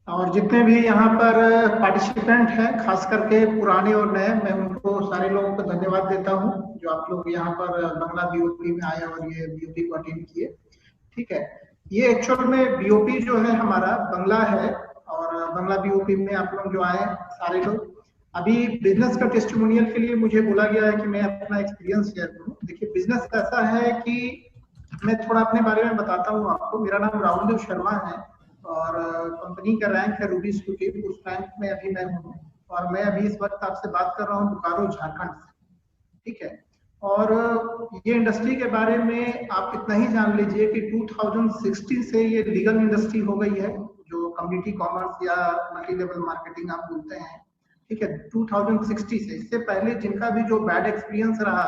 और जितने भी यहाँ पर पार्टिसिपेंट हैं, खास करके पुराने और नए, मैं उनको सारे लोगों को धन्यवाद देता हूँ जो आप लोग यहाँ पर बंगला बीओपी में आए और ये बीओपी को अटेंड किए, ठीक है। ये एक्चुअल में बीओपी जो है हमारा बंगला है, और बंगला बीओपी में आप लोग जो आए सारे लोग, अभी बिजनेस का टेस्टिमोनियल के लिए मुझे बोला गया है कि मैं अपना एक्सपीरियंस शेयर करूं। देखिए बिजनेस ऐसा है कि मैं थोड़ा अपने बारे में बताता हूं आपको। मेरा नाम राहुल देव शर्मा है और कंपनी का रैंक है रूबी स्कूटी, उस रैंक में अभी मैं हूँ और मैं अभी इस वक्त आपसे बात कर रहा हूँ बोकारो झारखंड से, ठीक है। और ये इंडस्ट्री के बारे में आप इतना ही जान लीजिए कि 2016 से ये लीगल इंडस्ट्री हो गई है, जो कम्युनिटी कॉमर्स या मल्टी लेवल मार्केटिंग आप बोलते हैं, ठीक है। 2060 से, इससे पहले जिनका भी जो बैड एक्सपीरियंस रहा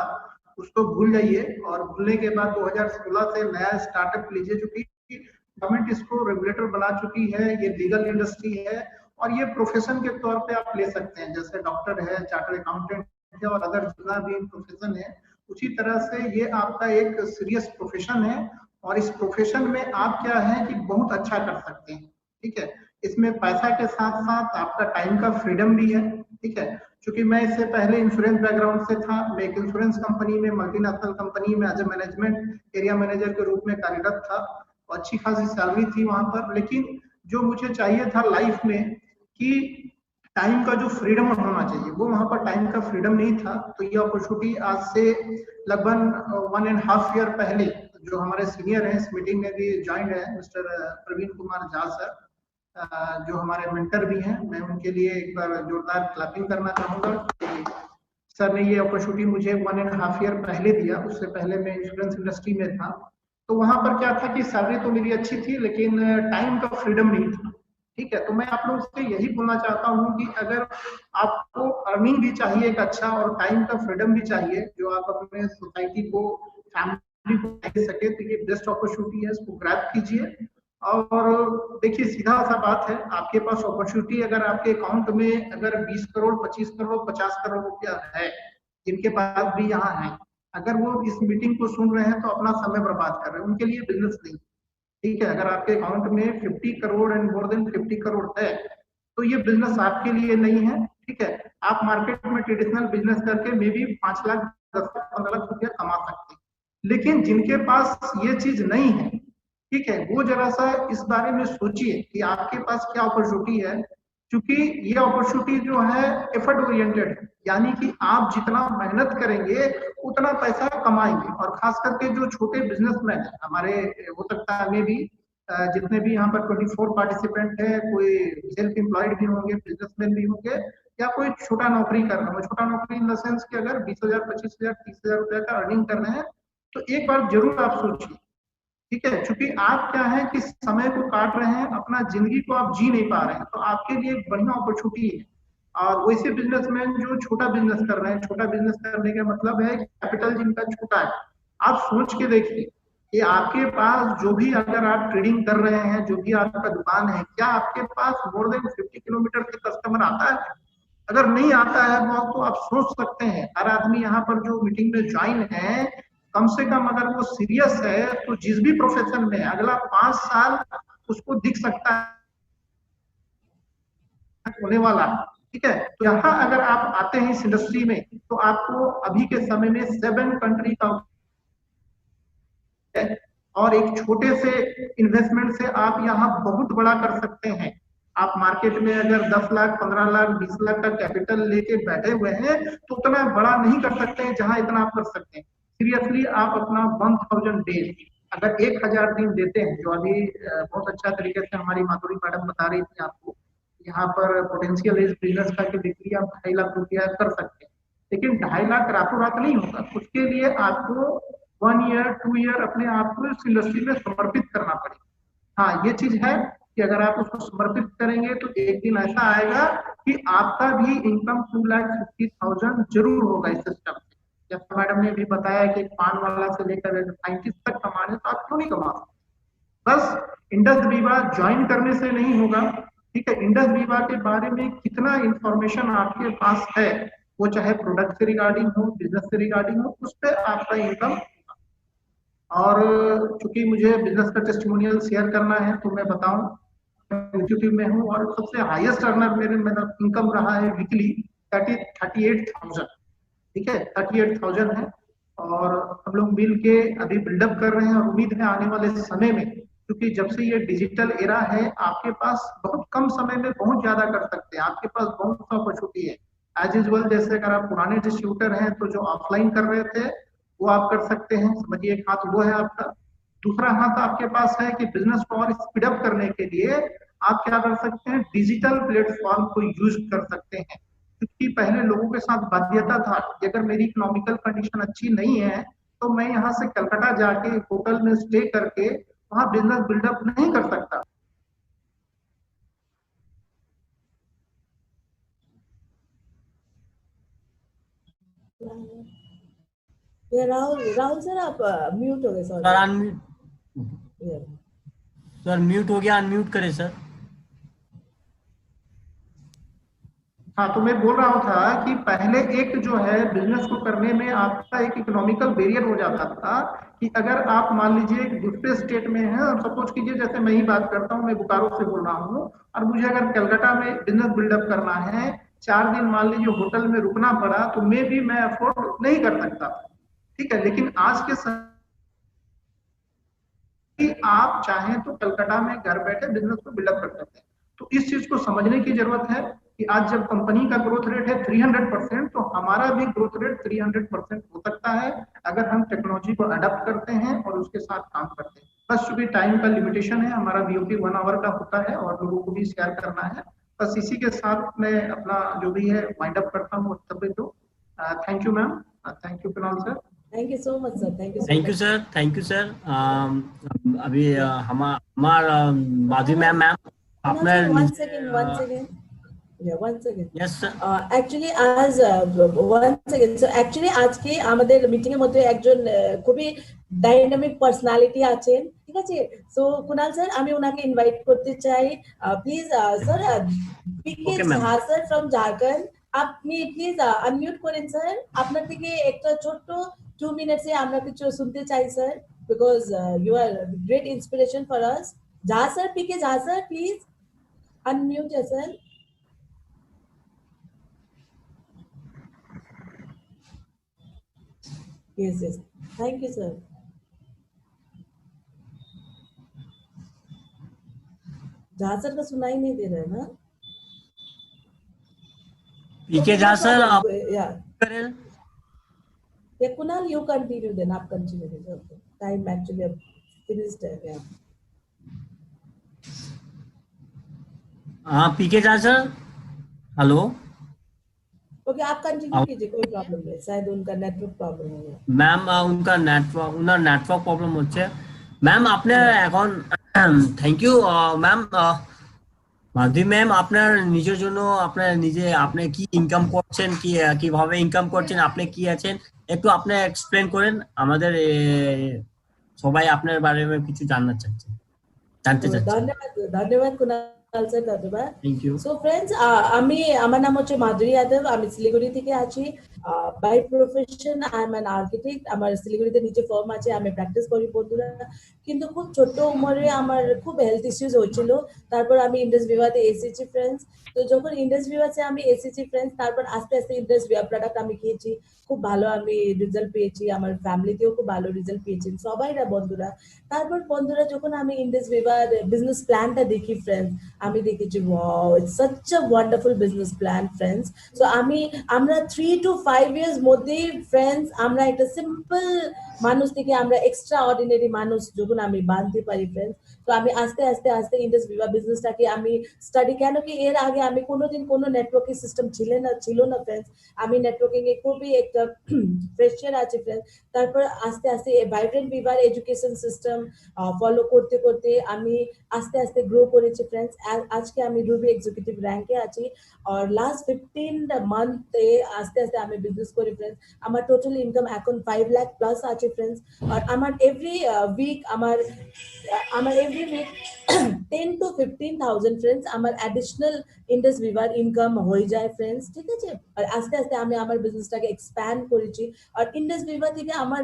उसको भूल जाइए और भूलने के बाद 2016 से नया स्टार्टअप लीजिए, जो कि गवर्नमेंट इसको रेगुलेटर बना चुकी है। ये लीगल इंडस्ट्री है और ये प्रोफेशन के तौर पे आप ले सकते हैं, जैसे डॉक्टर है, चार्टर्ड अकाउंटेंट है और अदर जितना भी प्रोफेशन है, उसी तरह से ये आपका एक सीरियस प्रोफेशन है। और इस प्रोफेशन में आप क्या है कि बहुत अच्छा कर सकते हैं, ठीक है। इसमें पैसा के साथ साथ आपका टाइम का फ्रीडम भी है, ठीक है। क्योंकि मैं इससे पहले इंश्योरेंस बैकग्राउंड से था, मैं एक इंश्योरेंस कंपनी में, मल्टीनेशनल कंपनी में as a management area manager के रूप में कार्यरत था और अच्छी खासी सैलरी थी वहां पर। लेकिन जो मुझे चाहिए था लाइफ में कि टाइम का जो फ्रीडम होना चाहिए, वो वहां पर टाइम का फ्रीडम नहीं था। तो ये अपॉर्चुनिटी आज से लगभग 1.5 ईयर पहले जो हमारे सीनियर हैं, इस मीटिंग में भी ज्वाइन है मिस्टर प्रवीण कुमार झा सर, जो हमारे मेंटर भी हैं, मैं उनके लिए एक बार जोरदार क्लैपिंग करना चाहूंगा कि सर ने ये अपॉर्चुनिटी मुझे 1.5 ईयर पहले दिया। उससे पहले मैं इंश्योरेंस इंडस्ट्री में था, तो वहां पर क्या था कि सैलरी तो मेरी अच्छी थी लेकिन टाइम का फ्रीडम नहीं था, ठीक है। तो मैं आप लोगों से यही बोलना चाहता हूँ कि अगर आपको अर्निंग भी चाहिए एक अच्छा और टाइम का फ्रीडम भी चाहिए जो आप अपने सोसाइटी को, फैमिली को दे सके, तो ये बेस्ट अपॉर्चुनिटी है, इसको ग्रैब कीजिए। और देखिए सीधा सा बात है, आपके पास अपॉर्चुनिटी अगर आपके अकाउंट में अगर 20 करोड़, 25 करोड़, 50 करोड़ रुपया है, जिनके पास भी यहाँ है, अगर वो इस मीटिंग को सुन रहे हैं तो अपना समय बर्बाद कर रहे हैं, उनके लिए बिजनेस नहीं, ठीक है। अगर आपके अकाउंट में 50 crore and more than 50 crore है तो ये बिजनेस आपके लिए नहीं है, ठीक है। आप मार्केट में ट्रेडिशनल बिजनेस करके मे बी 5 लाख 10 लाख 15 लाख रुपया कमा सकते हैं, लेकिन जिनके पास ये चीज नहीं है, ठीक है, वो जरा सा इस बारे में सोचिए कि आपके पास क्या अपॉर्चुनिटी है। क्योंकि ये अपॉर्चुनिटी जो है एफर्ट ओरिएंटेड है, यानी कि आप जितना मेहनत करेंगे उतना पैसा कमाएंगे। और खास करके जो छोटे बिजनेसमैन है हमारे, हो सकता है हमें भी जितने भी यहाँ पर 24 पार्टिसिपेंट है, कोई सेल्फ एम्प्लॉयड भी होंगे, बिजनेसमैन भी होंगे, या कोई छोटा नौकरी कर रहे हो। छोटा नौकरी इन द सेंस कि अगर 20,000, 25,000, 30,000 रुपया का अर्निंग कर रहे हैं तो एक बार जरूर आप सोचिए, ठीक है। क्योंकि आप क्या है कि समय को काट रहे हैं, अपना जिंदगी को आप जी नहीं पा रहे हैं, तो आपके लिए एक बढ़िया अपॉर्चुनिटी है। और वैसे बिजनेसमैन जो छोटा बिजनेस कर रहे हैं, छोटा बिजनेस करने का मतलब है कैपिटल जिनका छोटा है, आप सोच के देखिए कि आपके पास जो भी, अगर आप ट्रेडिंग कर रहे हैं, जो भी आपका दुकान है, क्या आपके पास मोर देन 50 किलोमीटर के कस्टमर आता है? अगर नहीं आता है बहुत, तो आप सोच सकते हैं, हर आदमी यहाँ पर जो मीटिंग में ज्वाइन है, कम से कम अगर वो सीरियस है तो जिस भी प्रोफेशन में अगला 5 साल उसको दिख सकता है होने वाला, ठीक है। तो यहाँ अगर आप आते हैं इस इंडस्ट्री में तो आपको अभी के समय में 7 कंट्री का, और एक छोटे से इन्वेस्टमेंट से आप यहाँ बहुत बड़ा कर सकते हैं। आप मार्केट में अगर 10 लाख, 15 लाख, 20 लाख का कैपिटल लेके बैठे हुए हैं तो उतना बड़ा नहीं कर सकते हैं जहां इतना आप कर सकते हैं। सीरियसली आप अपना 1000 डेज अगर 1000 दिन देते हैं, जो अभी बहुत अच्छा तरीके से हमारी माधुरी मैडम बता रही थी आपको, यहाँ पर पोटेंशियल एज बिजनेस का बिक्री आप 2.5 लाख रुपया कर सकते हैं। लेकिन 2.5 लाख रातों रात नहीं होगा, उसके लिए आपको 1 ईयर 2 ईयर अपने आप को इस इंडस्ट्री में समर्पित करना पड़ेगा। हाँ, ये चीज है कि अगर आप उसको समर्पित करेंगे तो एक दिन ऐसा आएगा कि आपका भी इनकम 2,50,000 जरूर होगा इस सिस्टम से। जैसा मैडम ने भी बताया कि पान वाला से लेकर साइंटिस्ट तक कमाने, तो आप क्यों नहीं कमा सकते? बस इंडस वीवा ज्वाइन करने से नहीं होगा, ठीक है। इंडस वीवा के बारे में कितना इंफॉर्मेशन आपके पास है, वो चाहे प्रोडक्ट से रिगार्डिंग हो, बिजनेस से रिगार्डिंग हो, उस पर आपका इनकम। और चूंकि मुझे बिजनेस का टेस्टिमोनियल शेयर करना है तो मैं बताऊं, एग्जीक्यूटिव में हूँ और सबसे हाईएस्ट अर्नर मेरे मेरा इनकम रहा है वीकली 38,000, ठीक है, 38,000 है। और हम लोग मिल के अभी बिल्डअप कर रहे हैं और उम्मीद है आने वाले समय में, क्योंकि जब से ये डिजिटल एरा है, आपके पास बहुत कम समय में बहुत ज्यादा कर सकते हैं, आपके पास बहुत सा अपॉर्चुनिटी है। एज यूजुअल जैसे अगर आप पुराने डिस्ट्रीब्यूटर हैं तो जो ऑफलाइन कर रहे थे वो आप कर सकते हैं, समझिए एक हाथ वो है आपका। दूसरा हाथ आपके पास है कि बिजनेस को और स्पीड अप करने के लिए आप क्या कर सकते हैं, डिजिटल प्लेटफॉर्म को यूज कर सकते हैं। क्योंकि पहले लोगों के साथ बाध्यता था कि अगर मेरी इकोनॉमिकल कंडीशन अच्छी नहीं है तो मैं यहाँ से कलकत्ता जाके होटल में स्टे करके वहां बिजनेस बिल्डअप नहीं कर सकता। राहुल सर आप म्यूट हो गए, sir sorry. Unmute, sir mute हो गया, अनम्यूट करें सर। हाँ, तो मैं बोल रहा था कि पहले एक जो है बिजनेस को करने में आपका एक इकोनॉमिकल बैरियर हो जाता था कि अगर आप मान लीजिए एक दूसरे स्टेट में है, और सपोज कीजिए जैसे मैं ही बात करता हूँ, मैं बोकारो से बोल रहा हूँ और मुझे अगर कलकत्ता में बिजनेस बिल्डअप करना है, 4 दिन मान लीजिए होटल में रुकना पड़ा तो मैं अफोर्ड नहीं कर सकता, ठीक है। लेकिन आज के समय आप चाहें तो कलकत्ता में घर बैठे बिजनेस को बिल्डअप कर सकते हैं। तो इस चीज को समझने की जरूरत है कि आज जब कंपनी का ग्रोथ रेट है 300%, तो हमारा भी ग्रोथ रेट 300% हो सकता है अगर हम टेक्नोलॉजी को अडॉप्ट करते हैं और उसके साथ काम करते हैं। बस चूंकि टाइम का लिमिटेशन है, हमारा बीओपी 1 आवर का होता है और लोगों को भी शेयर करना है। बस इसी के साथ मैं अपना जो भी है वाइंड अप करता हूँ वक्तव्य को। Thank you ma'am, thank you Kunal sir. Thank you so much sir, thank you thank you sir, thank you sir. अभी हमारा माधवी मैम आपने one second. Yeah, one second. Yes sir. Actually आज one second. So actually আজকে আমাদের meeting এর মধ্যে একজন খুবই ডাইনামিক পার্সোনালিটি আছেন, ঠিক আছে। সো কুনাল স্যার আমি ওনাকে ইনভাইট করতে চাই, please sir PK Okay, ma'am. Jha sir from Jharkhand, আপনি প্লিজ আনমিউট করেন স্যার। আপনার থেকে একটা ছোট্ট 2 মিনিটসে আমরা কিছু শুনতে চাই sir, because you are great inspiration for us. Jha sir, PK Jha sir, please unmute yourself. Yes. Thank you, sir. जहाँ सर का सुनाई नहीं दे रहा है ना? पीके झा सर आप Yeah. करें। Yeah, Kunal, you continue then. आप continue कीजिए. Time actually अब finished है. Yeah. हाँ पीके झा सर, हेलो। Okay, आप कंटिन्यू कीजिए, कोई प्रॉब्लम नहीं, शायद उनका नेटवर्क प्रॉब्लम हो गया। ম্যাম उनका नेटवर्क প্রবলেম হচ্ছে। ম্যাম আপনি এখন thank you ma'am. Madhavi ma'am আপনার নিজের জন্য আপনার নিজে আপনি কি ইনকাম করছেন, কিভাবে ইনকাম করছেন, আপনি কি আছেন একটু আপনি এক্সপ্লেন করেন আমাদের, সবাই আপনার বারে কিছু জানতে চাচ্ছে। ধন্যবাদ কুনাল স্যার, ধন্যবাদ। Thank you. সো ফ্রেন্ডস, আমার নাম হচ্ছে মাধুরী যাদব, আমি শিলিগুড়ি থেকে আছি। By profession I am an architect. আমার শিলিগুড়িতে নিচে ফার্ম আছে, আমি প্র্যাকটিস করি বন্ধুরা। কিন্তু খুব ছোট উমরে আমার খুব হেলথ ইস্যুস হচ্ছিল, তারপর আমি ইন্ডাস ভিভাতে এসেছি ফ্রেন্ডস। তো যখন ইন্ডাস ভিভাতে আমি এসেছি ফ্রেন্ডস, তারপর আস্তে আস্তে ইন্ডাস ভিভা প্রোডাক্ট আমি খেয়েছি, খুব ভালো আমি রেজাল্ট পেয়েছি, আমার ফ্যামিলিতেও খুব ভালো রেজাল্ট পেয়েছেন সবাইরা বন্ধুরা। তারপর বন্ধুরা যখন আমি ইন্ডাস ভিভার বিজনেস প্ল্যানটা দেখি ফ্রেন্ডস, আমি দেখেছি wow, it's such a wonderful business plan friends. So আমরা 3 to 5 ইয়ার্স মধ্যেই ফ্রেন্ডস আমরা একটা সিম্পল মানুষ থেকে আমরা এক্সট্রা অর্ডিনারি মানুষ যখন আমি বানতে পারি ফ্রেন্ডস। তো আমি আস্তে আস্তে ইন্ডাস ভিভা বিজনেসটাকে আমি স্টাডি, কেন কি এর আগে আমি কোনোদিন কোনো নেটওয়ার্কিং সিস্টেম ছিল না ফ্রেন্ডস। আমি নেটওয়ার্কিং এ খুবই একটা ফ্রেশার আছে ফ্রেন্ডস। তারপর আস্তে আস্তে ভাইব্রেন্ট ভিভার এডুকেশন সিস্টেম ফলো করতে করতে আমি আস্তে আস্তে গ্রো করেছি ফ্রেন্ডস। আজকে আমি রুবি এক্সিকিউটিভ র্যাঙ্কে আছি, আর লাস্ট 15 মান্থে আস্তে আস্তে আমি বিজনেস করি ফ্রেন্ডস। আমার টোটাল ইনকাম এখন 5 লাখ প্লাস আছে ফ্রেন্ডস। আর আমার এভরি উইক আমার এভরি উইক 10 to 15,000 ফ্রেন্ডস আমার অ্যাডিশনাল ইন্ডাস ভিভার ইনকাম হয়ে যায় ফ্রেন্ডস, ঠিক আছে। আর আস্তে আস্তে আমি আমার বিজনেসটাকে এক্সপ্যান্ড করেছি। আর ইন্ডাস ভিভা থেকে আমার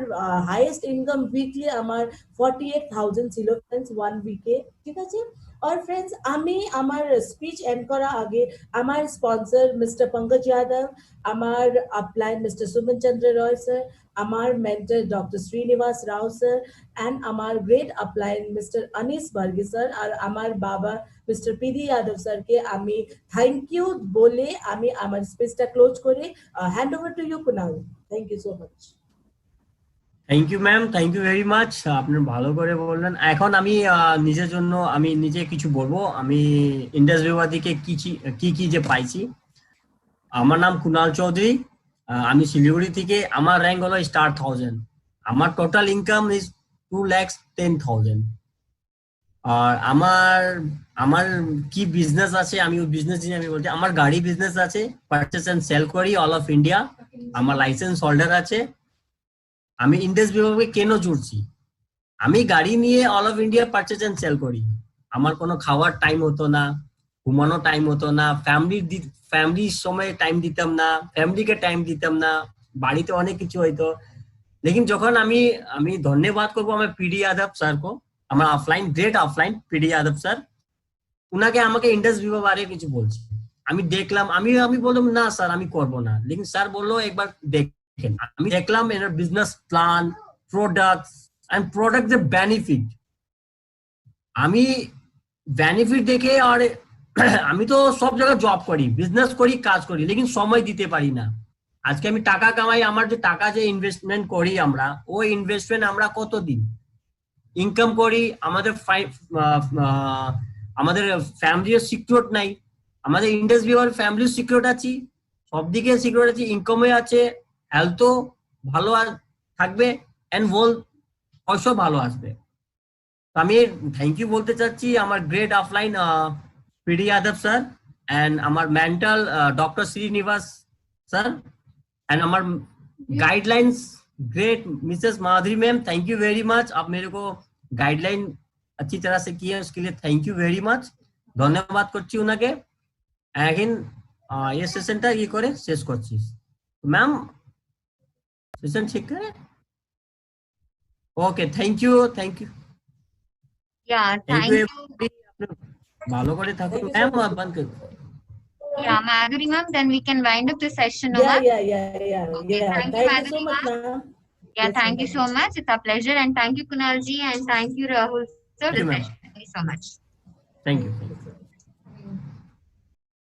হাইয়েস্ট ইনকাম উইকলি আমার 48,000 ছিল ফ্রেন্ডস 1 উইকে, ঠিক আছে। और फ्रेंड्स আমি আমার স্পিচ এন্ড করা আগে আমার স্পন্সর মিস্টার পঙ্কজ যাদব, আমার upline mister Suman Chandra Roy sir, আমার mentor doctor Srinivas Rao sir, and আমার great upline mister Anis Bargi sir, আর আমার বাবা মিস্টার পিডি যাদব স্যারকে আমি থ্যাংক ইউ বলে আমি আমার স্পিচটা ক্লোজ করে hand over to you Kunal. Thank you so much. Thank you ma'am, thank you very much, আপনি ভালো করে বললেন। এখন আমি নিজের জন্য আমি নিজে কিছু বলবো। আমি ইন্ডাস ভিভা থেকে কি যে পাইছি। আমার নাম কুনাল চৌধুরী, আমি শিলিগুড়ি থেকে। আমার র্যাঙ্ক হলো স্টার 1000। আমার টোটাল ইনকাম ইজ 2,10,000। আর আমার কি বিজনেস আছে আমি ওই বিজনেস নিয়ে আমি বলছি। আমার গাড়ি বিজনেস আছে, পারচেস এন্ড সেল করি অল অফ ইন্ডিয়া। আমার লাইসেন্স হোল্ডার আছে। আমি ইন্ডাস বিভাগে কেন জুড়ছি, আমি গাড়ি নিয়ে all of India purchase and sale করি। আমার কোনো খাওয়ার টাইম হতো না, ঘুমানো টাইম হতো না, ফ্যামিলির সময় টাইম দিতাম না, ফ্যামিলিকে টাইম দিতাম না, বাড়িতে অনেক কিছু হইতো। লেকিন যখন আমি ধন্যবাদ করবো আমার পিডি যাদব স্যার কো, আমার offline great offline PD Yadav sir, উনাকে আমাকে ইন্ডাস বিভা বারে কিছু বলছি। আমি দেখলাম, আমি বললাম না স্যার আমি করবো না, লেকিন স্যার বললো একবার আমি দেখলাম এর বিজনেস প্ল্যান, প্রোডাক্টের বেনিফিট। আমি বেনিফিট দেখে, আর আমি তো সব জায়গায় জব করি, বিজনেস করি, কাজ করি, লেকিন সময় দিতে পারি না। আজকে আমি টাকা কামাই, আমার যে টাকা যে ইনভেস্টমেন্ট করি আমরা, ওই ইনভেস্টমেন্ট আমরা কতদিন ইনকাম করি, আমাদের ফ্যামিলির সিকিউর নাই। আমাদের ইন্ডাস ভিভার ফ্যামিলির সিকিউর আছি, সব দিকে সিকিউর আছি, ইনকামে আছে, হেলথও ভালো থাকবে, এন্ড পয়সাও ভালো আসবে। আমি থ্যাংক ইউ বলতে চাচ্ছি আমার great offline PD Yadav sir, and আমার mental doctor Srinivas sir, and हमारे guidelines great Mrs Madhuri ma'am, thank you very much. आप मेरे को गाइडलाइन अच्छी तरह से किए, उसके लिए थैंक यू वेरी मच, धन्यवाद করছি উনাকে। এখন এই সেশনটা কি করে শেষ করছি ম্যাম, সেশন ঠিক করে। Okay, thank you. Yeah, thank thank you, you. ভালো করে থাকুন ম্যাম। বন্ধ করুন। Yeah, Madhuri ma'am, then we can wind up the session, no, Yeah, ma'am? yeah. Okay, thank you, Thank you so Madhuri much, ma'am. ma'am. Yeah, Yes, thank you so ma'am. much. It's a pleasure, and thank you, Kunal ji, and thank you, Rahul sir. Thank you, ma'am. Thank you so much. Thank you.